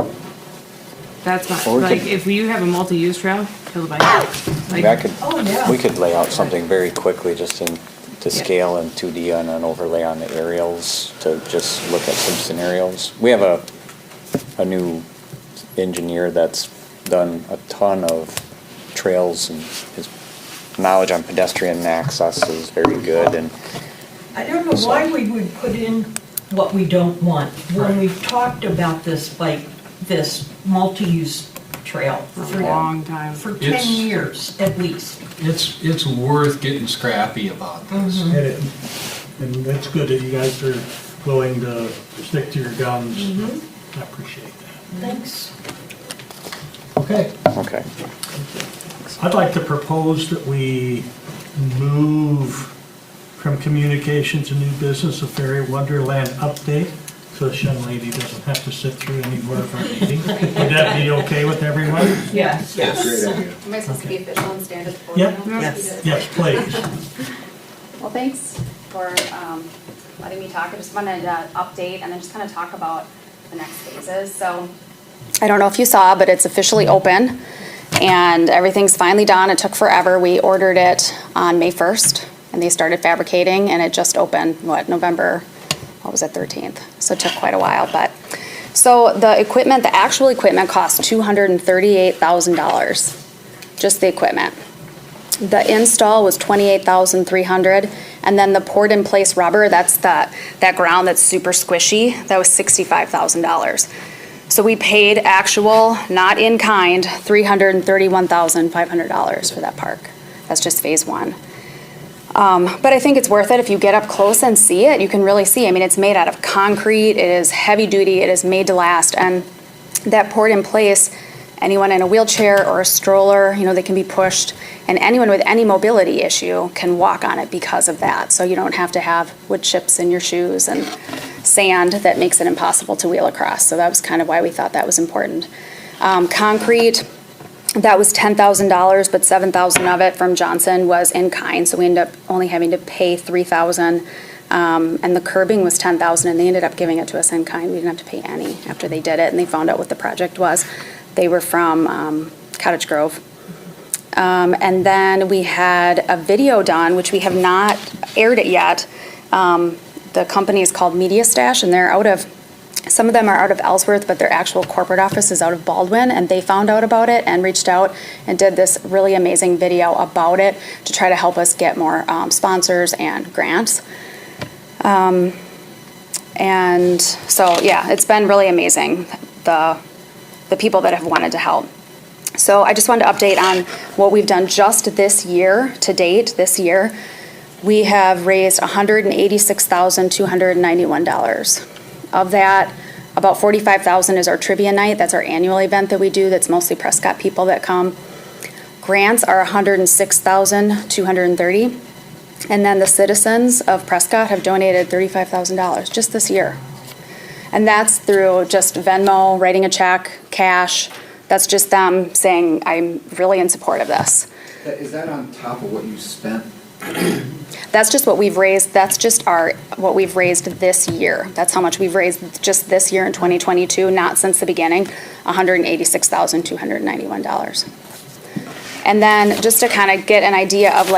That's my, Or we like, could- if you have a multi-use trail, kill the bike path. Maybe I Like, could, Oh, yeah. we could lay out something very quickly, just to Yeah. scale in 2D and an overlay on the aerials to just look at some scenarios. We have a new engineer that's done a ton of trails, and his knowledge on pedestrian access is very good, and I don't know why we would put in what we don't want. When we've talked about this this multi-use trail for a long time. for 10 It's- years at least. It's worth getting scrappy about this. And it's good that you guys are willing to stick to your guns. I appreciate that. Thanks. Okay, okay. I'd like to propose that we move from communication to new business, a fairy wonderland update, so this young lady doesn't have to sit through any more of our meetings. Would that be okay with everyone? Yes. Great idea. Am I supposed to be official and stand at the Yep. podium? Yes. Yes, please. Well, thanks for letting me talk. I just wanted to update and then just kind of talk about the next phases. So I don't know if you saw, but it's officially open and everything's finally done. It took forever. We ordered it on May 1st and they started fabricating and it just opened, November, 13th. So it took quite a while, but. So the equipment, the actual equipment cost $238,000, just the equipment. The install was $28,300, and then the poured-in-place rubber, that's that ground that's super squishy, that was $65,000. So we paid actual, not in kind, $331,500 for that park. That's just phase one. But I think it's worth it if you get up close and see it. You can really see. I mean, it's made out of concrete. It is heavy duty. It is made to last, and that poured-in-place. Anyone in a wheelchair or a stroller, they can be pushed, and anyone with any mobility issue can walk on it because of that. So you don't have to have wood chips in your shoes and sand that makes it impossible to wheel across. So that was kind of why we thought that was important. Concrete, that was $10,000, but $7,000 of it from Johnson was in kind. So we ended up only having to pay $3,000. And the curbing was $10,000, and they ended up giving it to us in kind. We didn't have to pay any after they did it, and they found out what the project was. They were from Cottage Grove. And then we had a video done, which we have not aired it yet. The company is called Media Stash, and some of them are out of Ellsworth, but their actual corporate office is out of Baldwin, and they found out about it and reached out and did this really amazing video about it to try to help us get more sponsors and grants. And so, yeah, it's been really amazing, the people that have wanted to help. So I just wanted to update on what we've done just this year, to date, this year. We have raised $186,291. Of that, about $45,000 is our trivia night. That's our annual event that we do. That's mostly Prescott people that come. Grants are $106,230. And then the citizens of Prescott have donated $35,000 just this year. And that's through just Venmo, writing a check, cash. That's just them saying, I'm really in support of this. Is that on top of what you spent? That's just what we've raised. That's just what we've raised this year. That's how much we've raised just this year in 2022, not since the beginning, $186,291. And then just to kind of get an idea of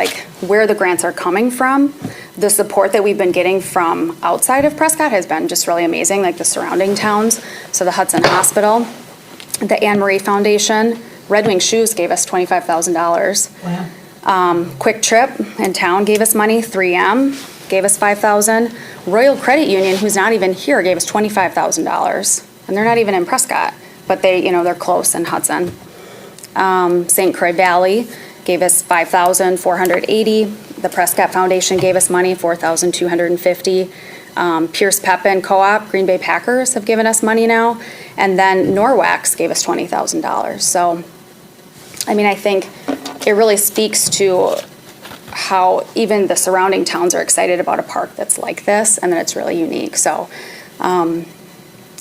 where the grants are coming from, the support that we've been getting from outside of Prescott has been just really amazing, like the surrounding towns. So the Hudson Hospital, the Anne Marie Foundation, Red Wing Shoes gave us $25,000. Wow. Quick Trip in town gave us money. 3M gave us $5,000. Royal Credit Union, who's not even here, gave us $25,000, and they're not even in Prescott, but they're close in Hudson. St. Croix Valley gave us $5,480. The Prescott Foundation gave us money, $4,250. Pierce Pepin Co-op, Green Bay Packers have given us money now, and then Norwax gave us $20,000. So, I mean, I think it really speaks to how even the surrounding towns are excited about a park that's like this and that it's really unique. So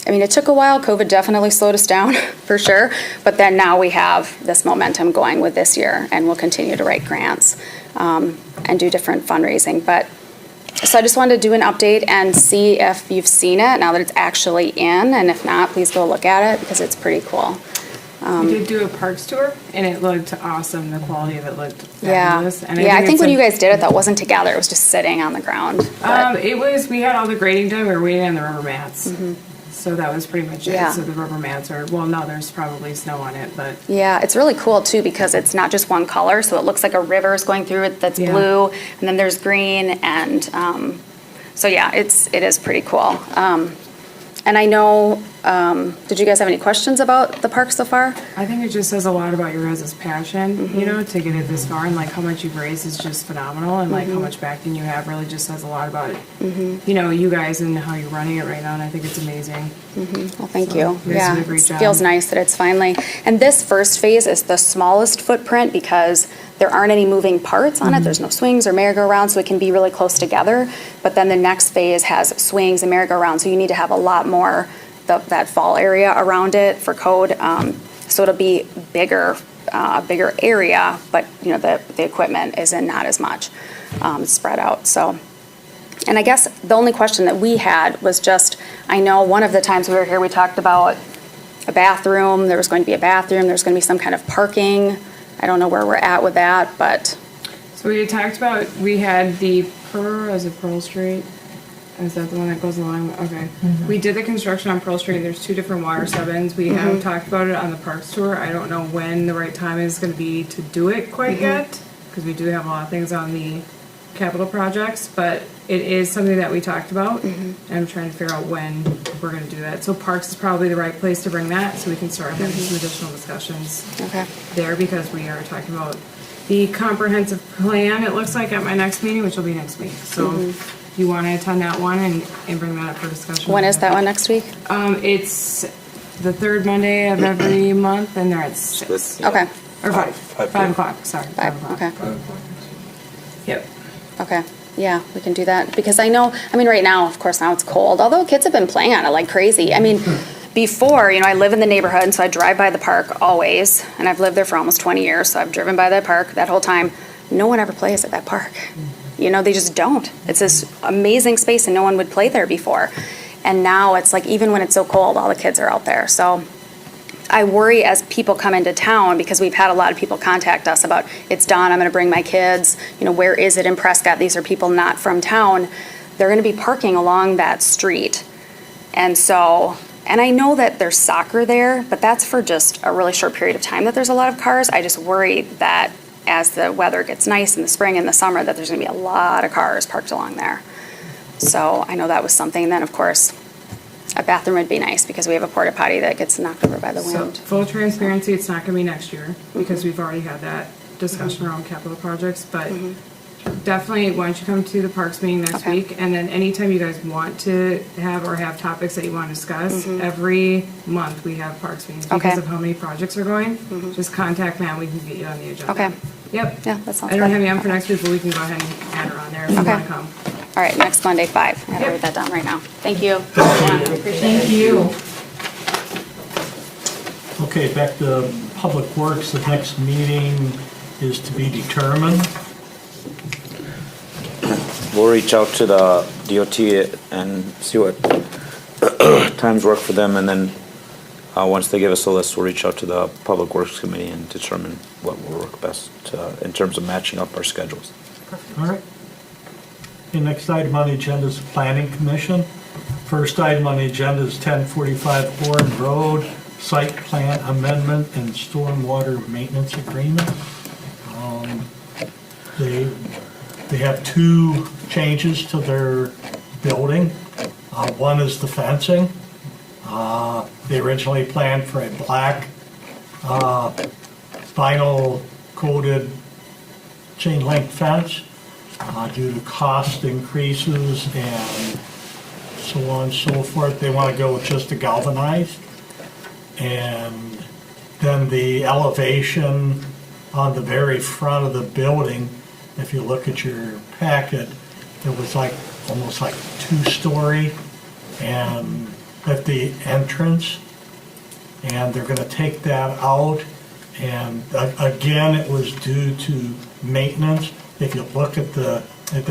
I mean, it took a while. COVID definitely slowed us down, for sure. But then now we have this momentum going with this year, and we'll continue to write grants and do different fundraising. But so I just wanted to do an update and see if you've seen it now that it's actually in, and if not, please go look at it because it's pretty cool. We did do a parks tour, and it looked awesome. The quality of it looked Yeah, fabulous. And I think when you it's guys did it, that wasn't together. It was just sitting on the ground. But- it was. We had all the grading done. We were waiting on the rubber mats, so that was pretty much it. Yeah. So the rubber mats are well. Now there's probably snow on it, but Yeah, it's really cool too because it's not just one color, so it looks like a river is going through it that's Yeah. blue, and then there's green, and so yeah, it is pretty cool. And I know, did you guys have any questions about the park so far? I think it just says a lot about your guys' passion, you know, to get it this far, and like how much you've raised is just phenomenal, and like how much backing you have really just says a lot about it. You know, you guys and how you're running it right now, and I think it's amazing. Well, thank So, you. you guys Yeah, did a great it job. feels nice that it's finally, and this first phase is the smallest footprint because there aren't any moving parts on it. There's no swings or merry-go-rounds, so it can be really close together. But then the next phase has swings and merry-go-rounds, so you need to have a lot more that fall area around it for code. So it'll be bigger area, but you know the equipment isn't not as much spread out. So. And I guess the only question that we had was just, I know one of the times we were here, we talked about a bathroom. There was going to be a bathroom. There's going to be some kind of parking. I don't know where we're at with that, but So we had talked about, we had the Pearl Street. Is that the one that goes along? Okay. We did the construction on Pearl Street. There's 2 different water sub-ins. We have talked about it on the parks tour. I don't know when the right time is going to be to do it quite yet, because we do have a lot of things on the capital projects, but it is something that we talked about, and I'm trying to figure out when we're going to do that. So parks is probably the right place to bring that, so we can start having some additional discussions okay. there, because we are talking about the comprehensive plan, it looks like, at my next meeting, which will be next week. So if you want to attend that one and bring that up for discussion. When is that one next week? It's the 3rd Monday of every month, and they're at 6. Okay, Or 5 o'clock, sorry. 5 o'clock. okay, Yep. okay. Yeah, we can do that because I know, I mean, right now, of course, now it's cold, although kids have been playing on it like crazy. I mean, before, you know, I live in the neighborhood, and so I drive by the park always, and I've lived there for almost 20 years, so I've driven by that park that whole time. No one ever plays at that park. You know, they just don't. It's this amazing space, and no one would play there before. And now it's like, even when it's so cold, all the kids are out there. So I worry as people come into town, because we've had a lot of people contact us about, it's done, I'm going to bring my kids, you know, where is it in Prescott? These are people not from town. They're going to be parking along that street. And so, and I know that there's soccer there, but that's for just a really short period of time that there's a lot of cars. I just worry that as the weather gets nice in the spring and the summer, that there's going to be a lot of cars parked along there. So I know that was something. And then, of course, a bathroom would be nice because we have a porta potty that gets knocked over by the So, wind. full transparency, it's not gonna be next year, because we've already had that discussion around capital projects, but definitely, why don't you come to the parks meeting next Okay. week, and then anytime you guys want to have topics that you wanna discuss, every month we have parks meetings, because Okay. of how many projects are going, just contact Matt, we can get you on the agenda. Okay. Yep. Yeah, that sounds I don't good. have you on for next week, but we can go ahead and add her on there if you Okay. wanna come. All right, next Monday, 5. I gotta Yep. write that down right now. Thank you. Thank you. Okay, back to Public Works, the next meeting is to be determined. We'll reach out to the DOT and see what times work for them, and then once they give us a list, we'll reach out to the Public Works Committee and determine what will work best in terms of matching up our schedules. All right. The next item on the agenda is the Planning Commission. First item on the agenda is 1045 Horn Road, Site Plan Amendment and Stormwater Maintenance Agreement. They have 2 changes to their building. One is the fencing. They originally planned for a black vinyl coated chain link fence. Due to cost increases and so on and so forth, they want to go with just a galvanized. And then the elevation on the very front of the building, if you look at your packet, it was like almost like 2-story, and at the entrance, and they're gonna take that out. And again, it was due to maintenance. If you look at the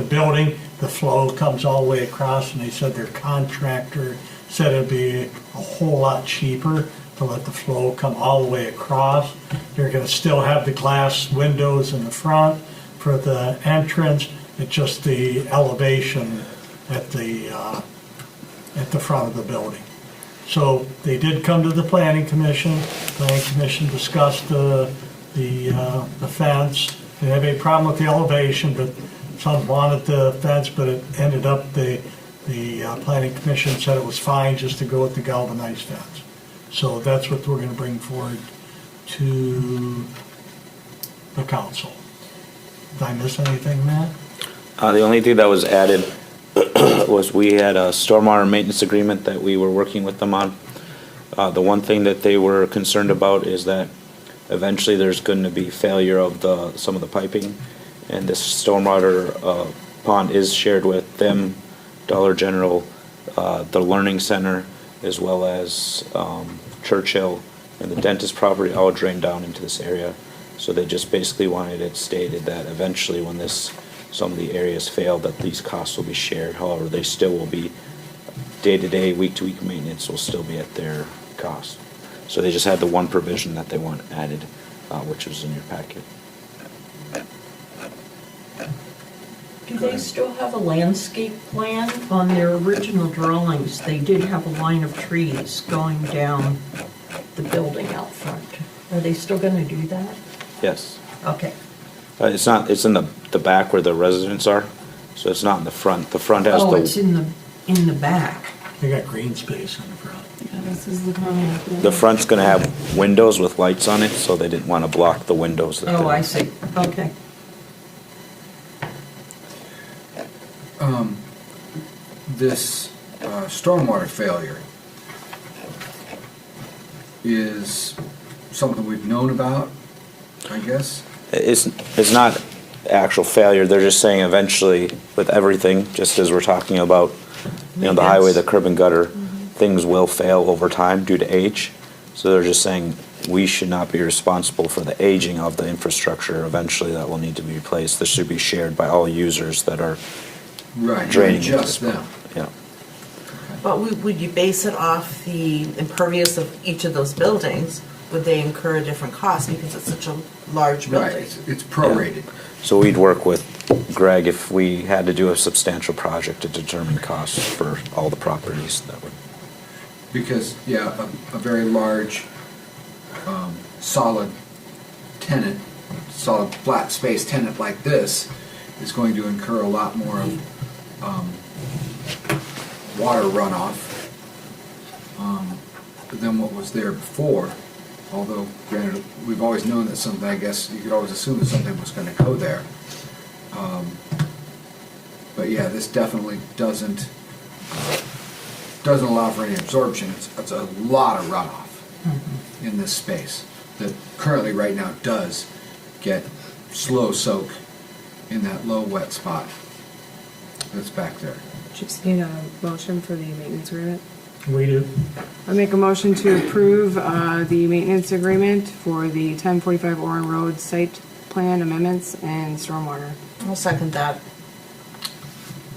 building, the flow comes all the way across, and they said their contractor said it'd be a whole lot cheaper to let the flow come all the way across. They're gonna still have the glass windows in the front for the entrance. It's just the elevation at the front of the building. So they did come to the planning commission. Planning commission discussed the fence. They didn't have any problem with the elevation, but some wanted the fence, but it ended up the planning commission said it was fine just to go with the galvanized fence. So that's what we're gonna bring forward to the council. Did I miss anything, Matt? The only thing that was added was we had a stormwater maintenance agreement that we were working with them on. The one thing that they were concerned about is that eventually there's going to be failure of some of the piping, and this stormwater pond is shared with them, Dollar General, the Learning Center, as well as Churchill and the dentist property all drain down into this area. So they just basically wanted it stated that eventually when some of the areas fail, that these costs will be shared. However, they still will be day-to-day, week-to-week maintenance will still be at their cost. So they just had the one provision that they want added, which was in your packet. Do they still have a landscape plan? On their original drawings, they did have a line of trees going down the building out front. Are they still gonna do that? Yes. Okay. It's not, it's in the back where the residents are, so it's not in the front. The front has Oh, it's the, in the back. They got green space in the front. Yeah, this is the comment. the front's gonna have windows with lights on it, so they didn't want to block the windows. that Oh, they- I see. Okay. This stormwater failure is something we've known about, I guess. It's not actual failure, they're just saying eventually with everything, just as we're talking about, the highway, the curb and gutter, things will fail over time due to age. So they're just saying we should not be responsible for the aging of the infrastructure eventually that will need to be replaced. This should be shared by all users that are Right. draining. Not into just this. them. Yeah. But would you base it off the impervious of each of those buildings? Would they incur a different cost because it's such a large Right, building? it's prorated. So we'd work with Greg if we had to do a substantial project to determine costs for all the properties that would. Because, yeah, a very large, solid tenant, solid flat space tenant like this is going to incur a lot more of water runoff than what was there before. Although, granted, we've always known that something, I guess, you could always assume that something was going to go there. But yeah, this definitely doesn't allow for any absorption. It's a lot of runoff in this space that currently right now does get slow soak in that low wet spot that's back there. Just need a motion for the maintenance agreement. We do. I make a motion to approve the maintenance agreement for the 1045 Oren Road site plan amendments and stormwater. I'll second that.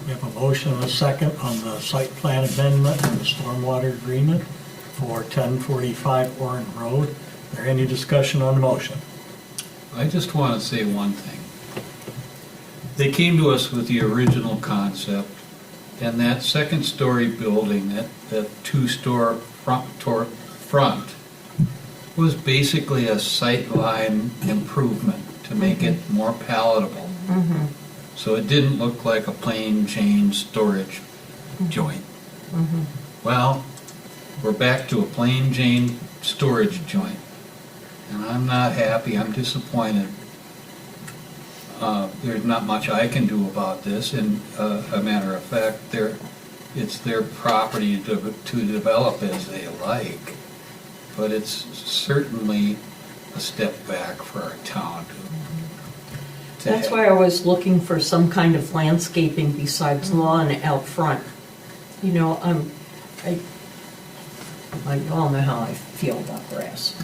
We have a motion and a second on the site plan amendment and the stormwater agreement for 1045 Oren Road. Is there any discussion on the motion? I just want to say one thing. They came to us with the original concept, and that second-story building, that two-store front, was basically a sightline improvement to make it more palatable. So it didn't look like a plain Jane storage joint. Well, we're back to a plain Jane storage joint, and I'm not happy, I'm disappointed. There's not much I can do about this, and a matter of fact, it's their property to develop as they like, but it's certainly a step back for our town to That's why I was looking for some kind of landscaping besides lawn out front. You know, You all know how I feel about grass.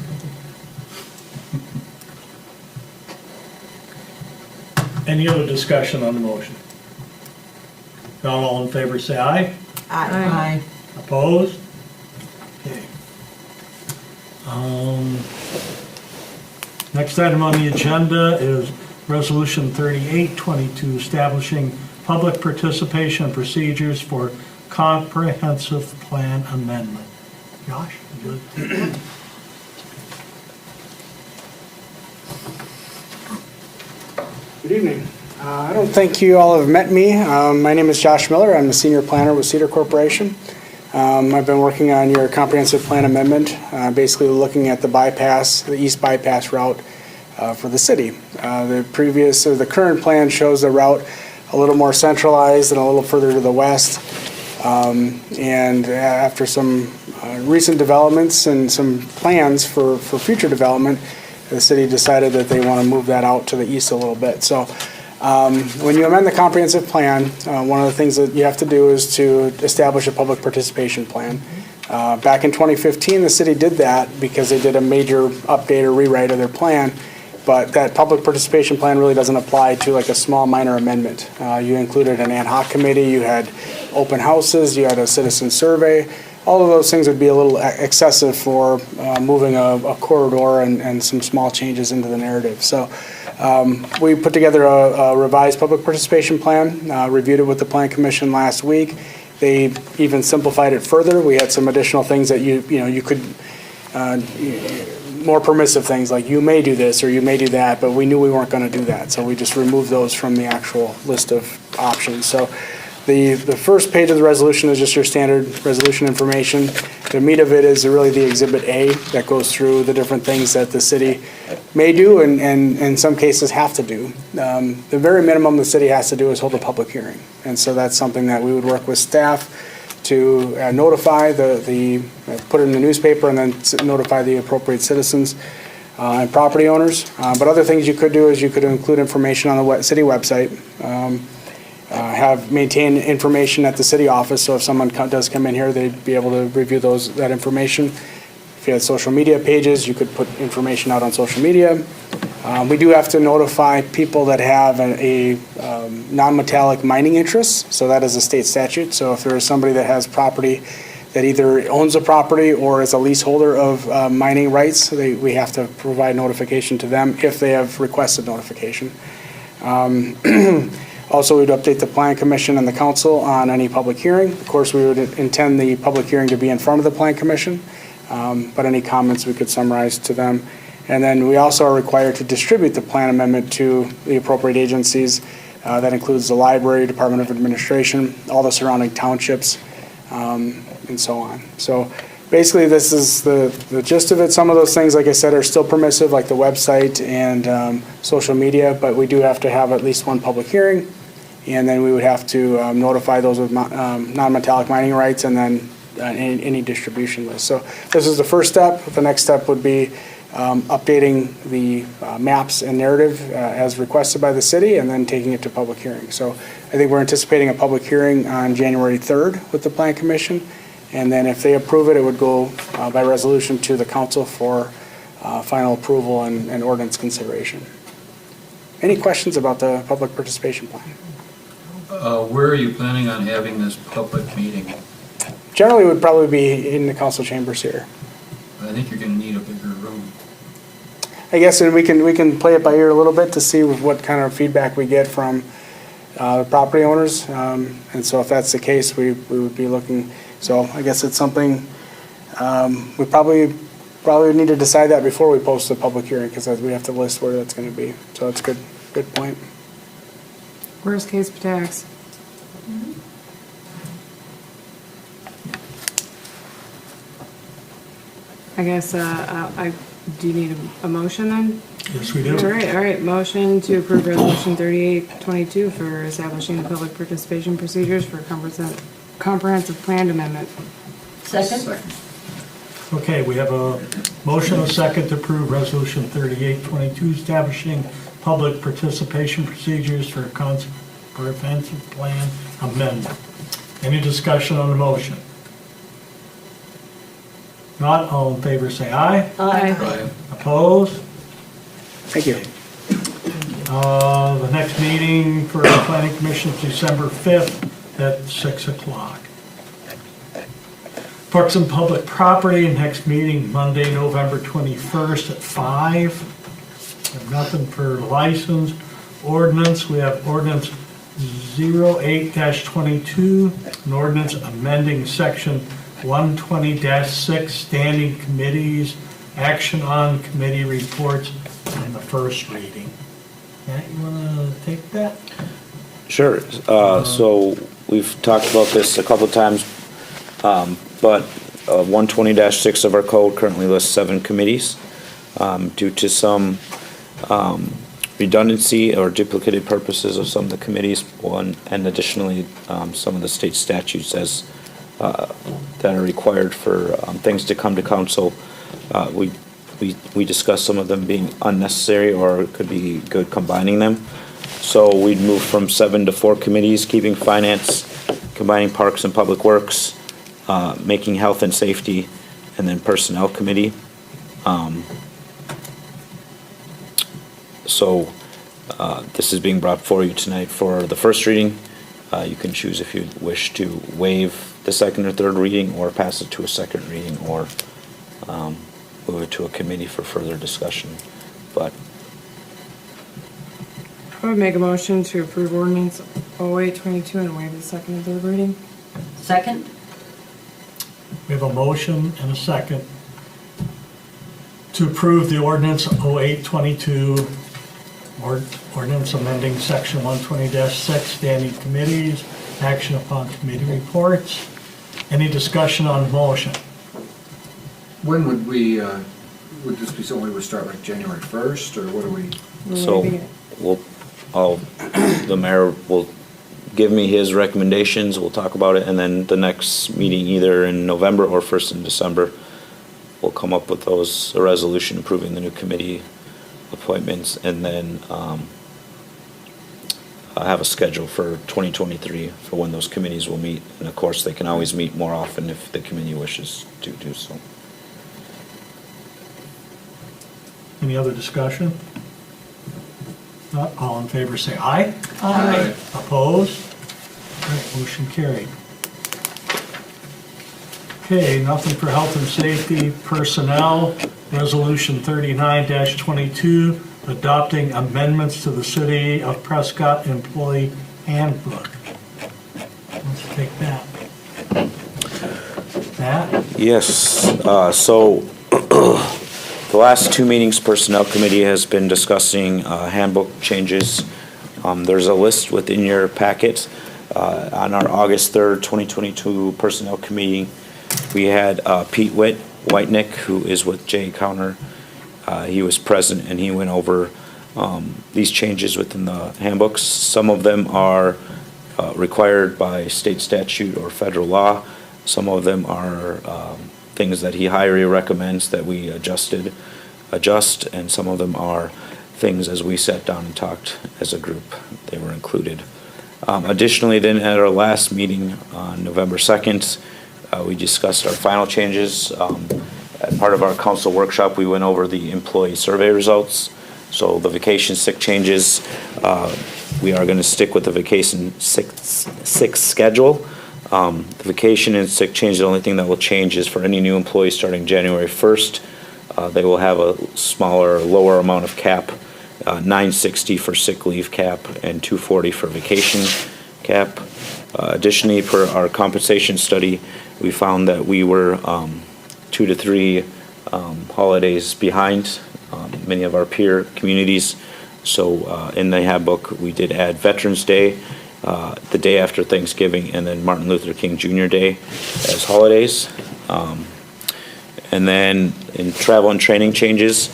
Any other discussion on the motion? Not all in favor, say aye. Aye. Opposed? Okay. Next item on the agenda is Resolution 3822, establishing public participation procedures for comprehensive plan amendment. Josh, would you like to take it? Good evening. I don't think you all have met me. My name is Josh Miller. I'm the senior planner with Cedar Corporation. I've been working on your comprehensive plan amendment, basically looking at the east bypass route for the city. The current plan shows the route a little more centralized and a little further to the west. And after some recent developments and some plans for future development, the city decided that they want to move that out to the east a little bit. So when you amend the comprehensive plan, one of the things that you have to do is to establish a public participation plan. Back in 2015, the city did that because they did a major update or rewrite of their plan, but that public participation plan really doesn't apply to like a small minor amendment. You included an ad hoc committee, you had open houses, you had a citizen survey. All of those things would be a little excessive for moving a corridor and some small changes into the narrative. So we put together a revised public participation plan, reviewed it with the Plan Commission last week. They even simplified it further. We had some additional things that you could, more permissive things like you may do this or you may do that, but we knew we weren't going to do that. So we just removed those from the actual list of options. So the first page of the resolution is just your standard resolution information. The meat of it is really the Exhibit A that goes through the different things that the city may do and in some cases have to do. The very minimum the city has to do is hold a public hearing. And so that's something that we would work with staff to notify put it in the newspaper and then notify the appropriate citizens and property owners. But other things you could do is you could include information on the city website. Maintain information at the city office, so if someone does come in here, they'd be able to review that information. If you had social media pages, you could put information out on social media. We do have to notify people that have a non-metallic mining interest, so that is a state statute. So if there is somebody that has property that either owns a property or is a leaseholder of mining rights, we have to provide notification to them if they have requested notification. Also, we'd update the Plan Commission and the Council on any public hearing. Of course, we would intend the public hearing to be in front of the Plan Commission, but any comments we could summarize to them. And then we also are required to distribute the plan amendment to the appropriate agencies. That includes the library, Department of Administration, all the surrounding townships, and so on. So basically, this is the gist of it. Some of those things, like I said, are still permissive, like the website and social media, but we do have to have at least one public hearing, and then we would have to notify those with non-metallic mining rights and then any distribution list. So this is the first step. The next step would be updating the maps and narrative as requested by the city and then taking it to public hearing. So I think we're anticipating a public hearing on January 3rd with the Plan Commission. And then if they approve it, it would go by resolution to the council for final approval and ordinance consideration. Any questions about the public participation plan? Where are you planning on having this public meeting? Generally, it would probably be in the council chambers here. I think you're going to need a bigger room. I guess, and we can play it by ear a little bit to see what kind of feedback we get from the property owners. And so if that's the case, we would be looking. So I guess it's something we probably need to decide that before we post the public hearing because we have to list where that's going to be. So it's a good point. Worst case tax. I guess, do you need a motion then? Yes, we do. All right, motion to approve resolution 3822 for establishing the public participation procedures for comprehensive plan amendment. Second? Okay, we have a motion, a second to approve Resolution 3822, establishing public participation procedures for comprehensive plan amendment. Any discussion on the motion? Not all in favor, say aye. Aye. Opposed? Thank you. The next meeting for the planning commission is December 5th at 6 o'clock. Parks and Public Property, next meeting Monday, November 21st at 5. Have nothing for license. Ordinance, we have ordinance 08-22, an ordinance amending section 120-6, standing committees, action on committee reports on the first reading. Matt, you want to take that? Sure. So we've talked about this a couple of times, but 120-6 of our code currently lists 7 committees. Due to some redundancy or duplicated purposes of some of the committees, and additionally some of the state statutes as that are required for things to come to council. We discussed some of them being unnecessary, or it could be good combining them. So we'd move from 7 to 4 committees, keeping finance, combining parks and public works, making health and safety, and then personnel committee. So this is being brought for you tonight for the first reading. You can choose if you wish to waive the second or third reading, or pass it to a second reading, or move it to a committee for further discussion. But I would make a motion to approve ordinance 08-22 and waive the second and third reading. Second? We have a motion and a second to approve the ordinance 08-22, ordinance amending section 120-6, standing committees, action upon committee reports. Any discussion on the motion? When would we, would this be something we would start like January 1st, or what are we? so the mayor will give me his recommendations, we'll talk about it, and then the next meeting, either in November or first in December, we'll come up with a resolution approving the new committee appointments, and then I'll have a schedule for 2023 for when those committees will meet. And of course, they can always meet more often if the committee wishes to do so. Any other discussion? Not all in favor, say aye. Aye. Opposed? All right, motion carried. Okay, nothing for health and safety, personnel, resolution 39-22, adopting amendments to the City of Prescott Employee Handbook. Let's take that. Matt? Yes, so the last 2 meetings, Personnel Committee has been discussing handbook changes. There's a list within your packet. On our August 3rd, 2022 Personnel Committee, we had Pete Whitenick, who is with Jay Counter. He was present, and he went over these changes within the handbooks. Some of them are required by state statute or federal law. Some of them are things that he highly recommends that we adjust, and some of them are things as we sat down and talked as a group, they were included. Additionally, then at our last meeting on November 2nd, we discussed our final changes. As part of our council workshop, we went over the employee survey results. So the vacation sick changes, we are going to stick with the vacation sick schedule. The vacation and sick change, the only thing that will change is for any new employee starting January 1st, they will have a smaller, lower amount of cap, $960 for sick leave cap and $240 for vacation cap. Additionally, for our compensation study, we found that we were 2 to 3 holidays behind many of our peer communities. So in the handbook, we did add Veterans Day, the day after Thanksgiving, and then Martin Luther King Jr. Day as holidays. And then in travel and training changes,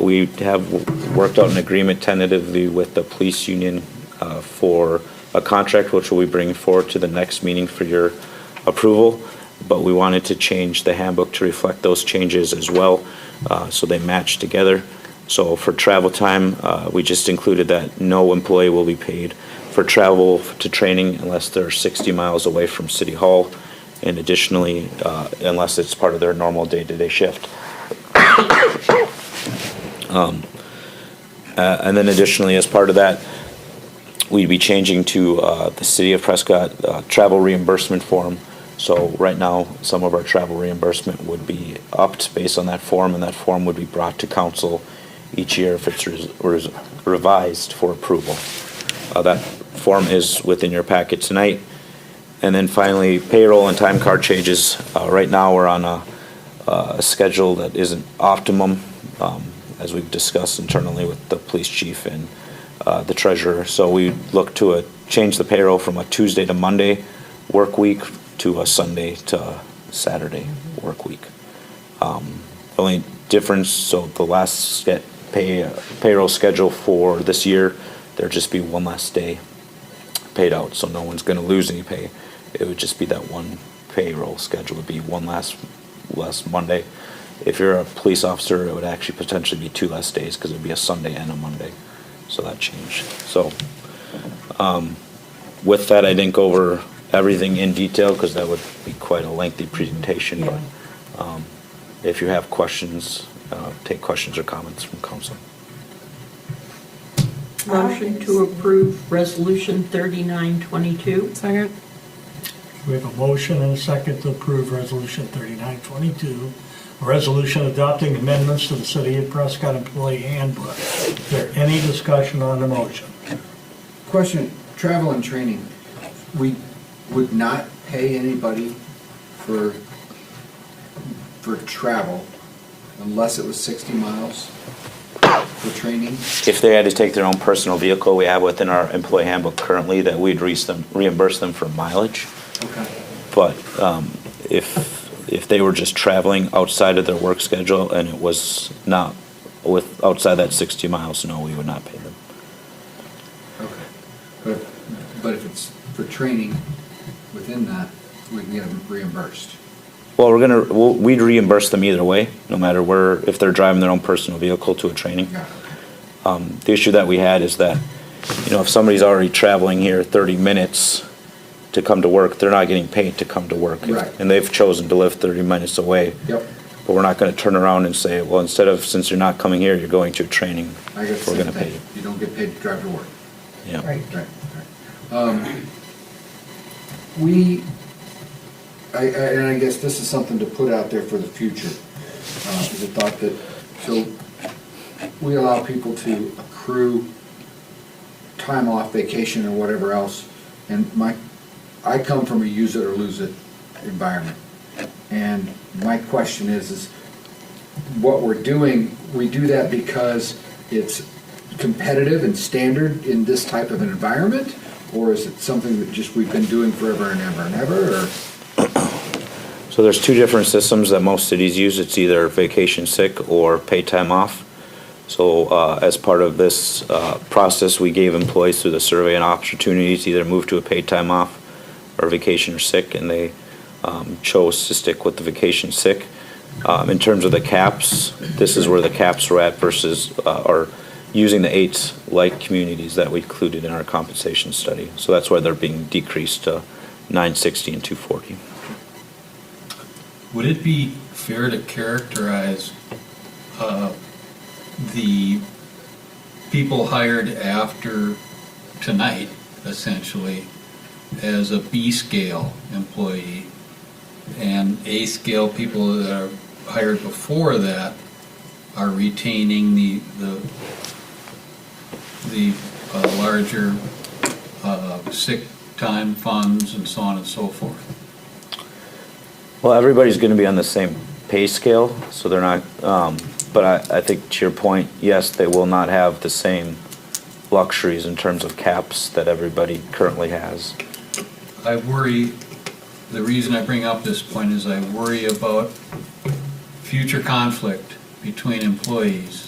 we have worked out an agreement tentatively with the police union for a contract which we'll be bringing forward to the next meeting for your approval. But we wanted to change the handbook to reflect those changes as well, so they match together. So for travel time, we just included that no employee will be paid for travel to training unless they're 60 miles away from City Hall. And additionally, unless it's part of their normal day-to-day shift. And then additionally, as part of that, we'd be changing to the City of Prescott travel reimbursement form. So right now, some of our travel reimbursement would be upped based on that form, and that form would be brought to council each year if it's revised for approval. That form is within your packet tonight. And then finally, payroll and time card changes. Right now, we're on a schedule that isn't optimum, as we've discussed internally with the police chief and the treasurer. So we look to change the payroll from a Tuesday to Monday work week to a Sunday to Saturday work week. Only difference, so the last payroll schedule for this year, there'd just be one less day paid out, so no one's gonna lose any pay. It would just be that one payroll schedule, would be one less Monday. If you're a police officer, it would actually potentially be 2 less days, because it'd be a Sunday and a Monday, so that changed. So, with that, I didn't go over everything in detail, because that would be quite a lengthy presentation, but if you have questions, take questions or comments from council. Motion to approve Resolution 3922. Second. We have a motion and a second to approve Resolution 3922, a resolution adopting amendments to the City of Prescott Employee Handbook. Is there any discussion on the motion? Question, travel and training, we would not pay anybody for travel unless it was 60 miles for training? If they had to take their own personal vehicle, we have within our employee handbook currently that we'd reimburse them for mileage. Okay. But if they were just traveling outside of their work schedule and it was not outside that 60 miles, no, we would not pay them. Okay. But if it's for training within that, we can get them reimbursed. Well, we'd reimburse them either way, no matter if they're driving their own personal vehicle to a training. Yeah. The issue that we had is that, if somebody's already traveling here 30 minutes to come to work, they're not getting paid to come to work. Right. And they've chosen to live 30 minutes away. Yep. But we're not gonna turn around and say, well, since you're not coming here, you're going to a training, I guess we're same gonna pay thing. you. You don't get paid to drive to work. Yeah. Right. Right. And I guess this is something to put out there for the future. Is a thought that, so we allow people to accrue time off, vacation, or whatever else, and I come from a use it or lose it environment. And my question is what we're doing, we do that because it's competitive and standard in this type of an environment? Or is it something that just we've been doing forever and ever and ever, or? So there's two different systems that most cities use. It's either vacation sick or paid time off. So as part of this process, we gave employees through the survey an opportunity to either move to a paid time off or vacation or sick, and they chose to stick with the vacation sick. In terms of the caps, this is where the caps were at versus or using the 8 like communities that we included in our compensation study. So that's why they're being decreased to 960 and 240. Would it be fair to characterize the people hired after tonight, essentially, as a B scale employee, and A scale people that are hired before that are retaining the larger sick time funds and so on and so forth? Well, everybody's going to be on the same pay scale, so they're not, but I think to your point, yes, they will not have the same luxuries in terms of caps that everybody currently has. I worry, the reason I bring up this point is I worry about future conflict between employees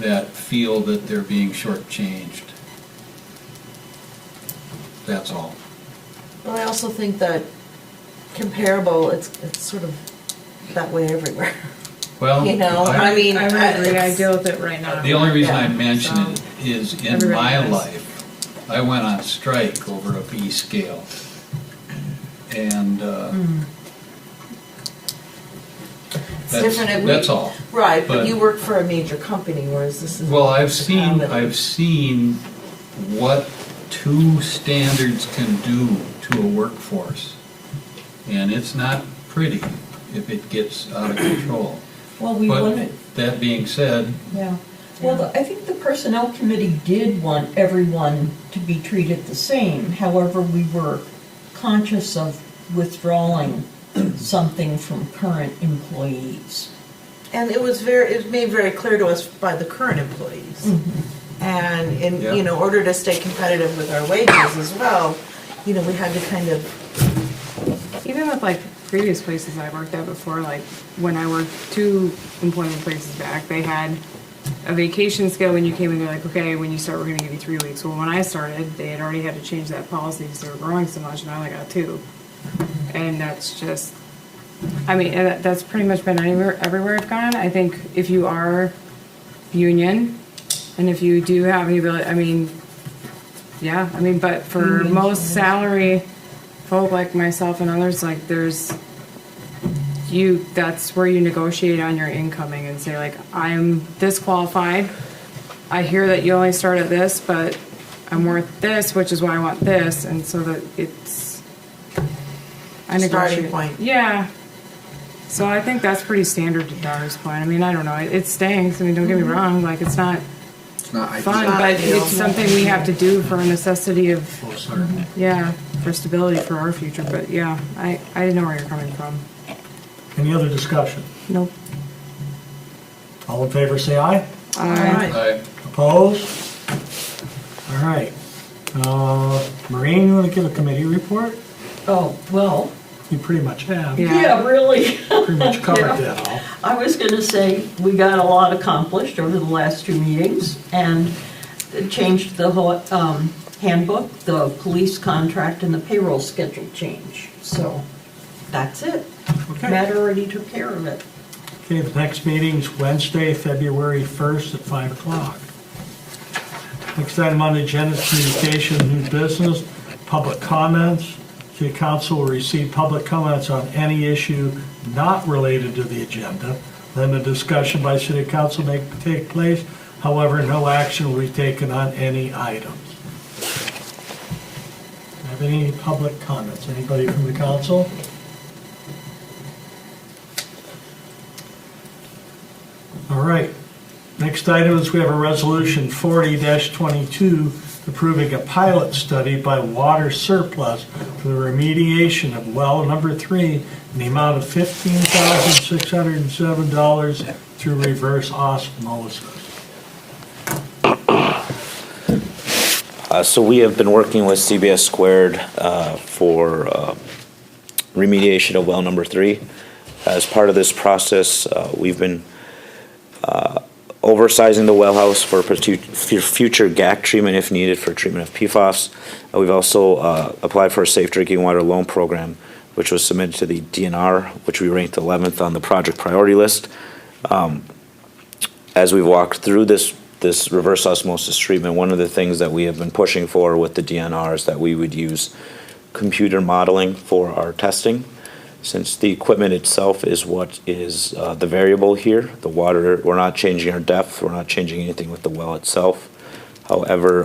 that feel that they're being shortchanged. That's all. Well, I also think that comparable, it's sort of that way everywhere. Well, You know, I mean, I would agree, I it's- deal with it right now. The only reason I Yeah, mention so it is in everybody my does. life, I went on strike over a B scale. and It's different. that's all. Right, but But- you work for a major company, whereas this is. Well, a I've seen municipality. what two standards can do to a workforce. And it's not pretty if it gets out of control. Well, we But wanted, that being said, yeah. Well, I think the Personnel Committee did want everyone to be treated the same. However, we were conscious of withdrawing something from current employees. And it was made very clear to us by the current employees. And in, Yeah. order to stay competitive with our wages as well, we had to kind of, Even with like previous places I worked at before, like when I worked 2 employment places back, they had a vacation scale when you came in, they're like, okay, when you start, we're gonna give you 3 weeks. Well, when I started, they had already had to change that policy because they were growing so much, and I only got 2. And that's just, I mean, and that's pretty much been everywhere I've gone. I think if you are union, and if you do have the ability, I mean, yeah, I mean, but for most salary folk like myself and others, like that's where you negotiate on your incoming and say like, I'm this qualified. I hear that you only start at this, but I'm worth this, which is why I want this. And so that it's a Starting point. Yeah. So I think that's pretty standard to Dara's point. I mean, I don't know. It stinks. I mean, don't get me wrong. Like, it's not It's not ideal. fun, not but ideal. it's something we have to do for a necessity of, Most certainly. yeah, for stability for our future. But yeah, I didn't know where you're coming from. Any other discussion? Nope. All in favor, say aye. I, Opposed? All right. Maureen, you want to give a committee report? Oh, well, You pretty much have. Yeah. yeah, really. Pretty much covered Yeah. that all. I was going to say, we got a lot accomplished over the last 2 meetings, and changed the whole handbook, the police contract, and the payroll schedule change. So, that's it. Okay. Matt already took care of it. Okay, the next meeting's Wednesday, February 1st at 5 o'clock. Next item on the agenda is communication, new business, public comments. City Council will receive public comments on any issue not related to the agenda. Then a discussion by City Council may take place. However, no action will be taken on any items. Have any public comments? Anybody from the council? All right. Next item is we have a resolution 40-22 approving a pilot study by Water Surplus for the remediation of well number 3 in the amount of $15,607 through reverse osmosis. So we have been working with CBS Squared for remediation of well number 3. As part of this process, we've been oversizing the well house for future GAC treatment if needed for treatment of PFAS. We've also applied for a safe drinking water loan program, which was submitted to the DNR, which we ranked 11th on the project priority list. As we've walked through this reverse osmosis treatment, one of the things that we have been pushing for with the DNR is that we would use computer modeling for our testing. Since the equipment itself is what is the variable here, the water, we're not changing our depth, we're not changing anything with the well itself. However,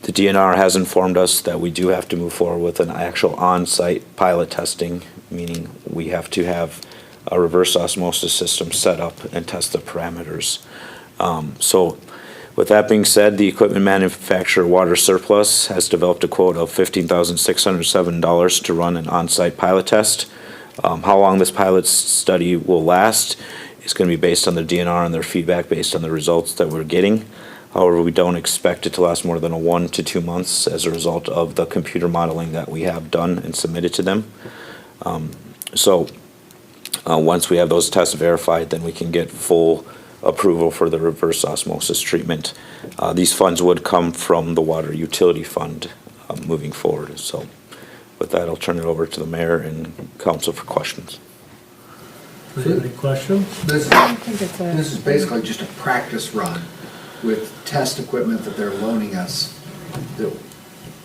the DNR has informed us that we do have to move forward with an actual on-site pilot testing, meaning we have to have a reverse osmosis system set up and test the parameters. So with that being said, the equipment manufacturer Water Surplus has developed a quote of $15,607 to run an on-site pilot test. How long this pilot study will last is going to be based on the DNR and their feedback based on the results that we're getting. However, we don't expect it to last more than 1 to 2 months as a result of the computer modeling that we have done and submitted to them. Once we have those tests verified, then we can get full approval for the reverse osmosis treatment. These funds would come from the water utility fund moving forward. So with that, I'll turn it over to the mayor and council for questions. Any questions? This think it's a- is basically just a practice run with test equipment that they're loaning us.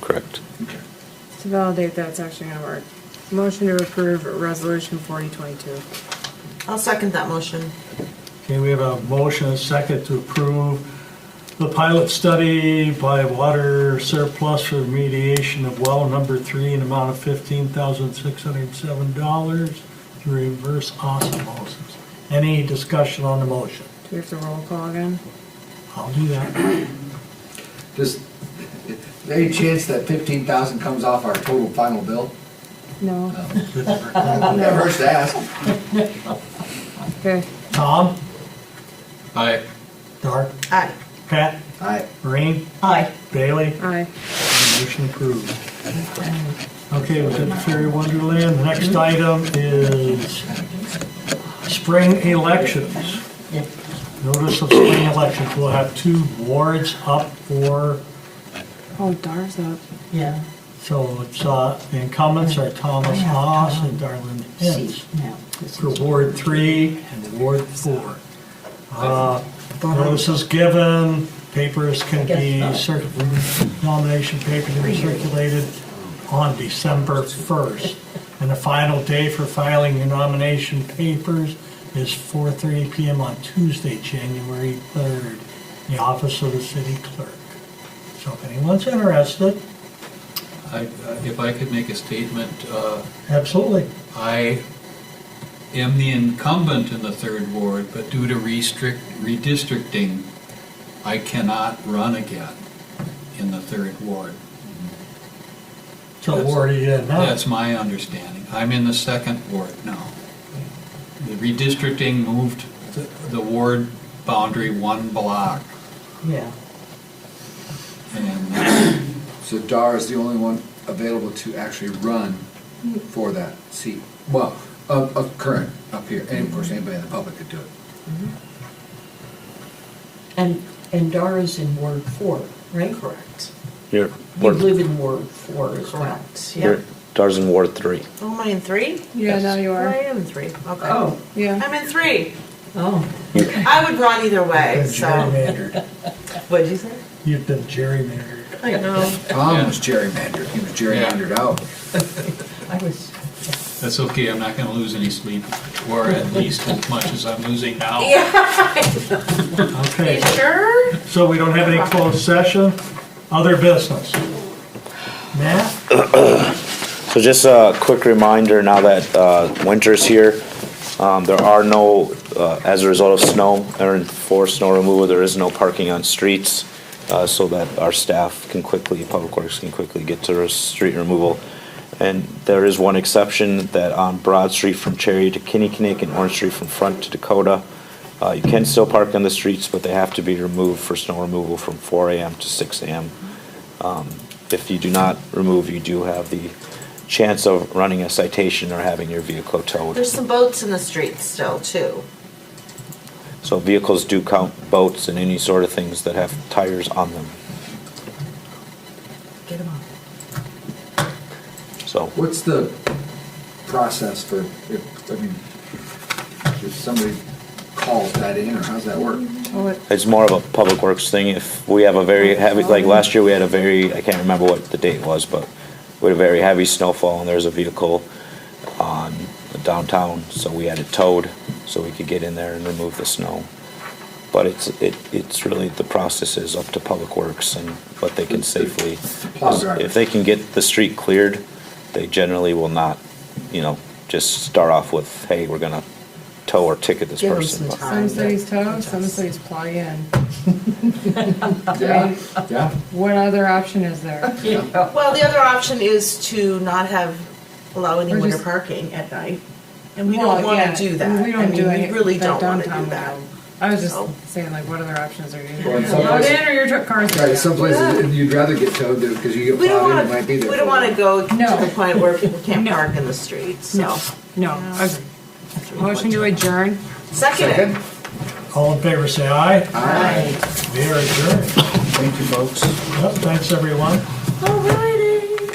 Correct. Okay. To validate that's actually gonna work. Motion to approve resolution 4022. I'll second that motion. Okay, we have a motion and a second to approve the pilot study by water surplus for remediation of well number 3 in the amount of $15,607 to reverse osmosis. Any discussion on the motion? Do we have to roll call again? I'll do that. Just, any chance that 15,000 comes off our total final bill? No. Never hurts to ask. Okay. Tom? Aye. Dar? Aye. Pat? Aye. Maureen? Aye. Bailey? Aye. Motion approved. Okay, was it Fairy Wonderland? The next item is spring elections. Notice of spring elections. We'll have 2 wards up for, Oh, Dar's up. Yeah. so it's, the incumbents are Thomas Haas and Darlene Hintz Now, this for is- Ward 3 and Ward 4. Notice is given, papers can be, nomination paper can be circulated on December 1st. And the final day for filing your nomination papers is 4:30 PM on Tuesday, January 3rd, in the office of the city clerk. So if anyone's interested, If I could make a statement, absolutely. I am the incumbent in the 3rd ward, but due to redistricting, I cannot run again in the 3rd ward. So where are you in now? That's my understanding. I'm in the 2nd ward now. The redistricting moved the ward boundary 1 block, Yeah. and So Dar is the only one available to actually run for that seat. Well, of current up here, and of course, anybody in the public could do it. And Dara's in Ward 4, right? Correct. You're, You live in Ward 4 as well. Correct, you're, yeah. Dar's in Ward 3. Oh, am I in 3? Yeah, now you I are. am in 3, okay. Oh, Yeah. I'm in 3. oh. I would run either way, Been so. gerrymandered. What'd you say? You've been gerrymandered. I know. Tom was gerrymandered, he was gerrymandered out. I was, that's okay, I'm not gonna lose any sleep, or at least as much as I'm losing now. Okay, You sure? so we don't have any closed session, other business. Matt? So just a quick reminder, now that winter's here, there are no, as a result of snow or for snow removal, there is no parking on streets, so that our staff can quickly, Public Works can quickly get to street removal. And there is one exception, that on Broad Street from Cherry to Kinnickinnick and Orange Street from Front to Dakota, you can still park on the streets, but they have to be removed for snow removal from 4 AM to 6 AM. If you do not remove, you do have the chance of running a citation or having your vehicle towed. There's some boats in the streets still, too. So vehicles do count boats and any sort of things that have tires on them. Get them off. So What's the process for, if somebody calls that in, or how's that work? it's more of a Public Works thing. If we have a very heavy, like last year we had a very, I can't remember what the date was, but we had a very heavy snowfall and there was a vehicle on downtown, so we had it towed so we could get in there and remove the snow. But it's really, the process is up to Public Works and what they can safely, Plow driver. if they can get the street cleared, they generally will not, just start off with, hey, we're gonna tow or ticket this Give 'em person. some But- time. Some cities tow, some cities plug in. Yeah, yeah. What other option is there? Well, the other option is to not allow any Or winter just- parking at night. And we Well, don't want yeah, to do that. We don't do I mean, it. we really like don't want to downtown do we that. don't. I was just So- saying, like, what other options are you? Well, in some Load places- in or your truck cars? Right, some places, you'd rather get towed because you We get don't plowed in, want it might be to, there. we for don't a want to while. go No. to the point where people can't No. park in the streets, No, so. no, agree. Motion to adjourn? Second. Second? All in favor, say aye. Aye. We are adjourned. Thank you, folks. Yep, thanks, everyone.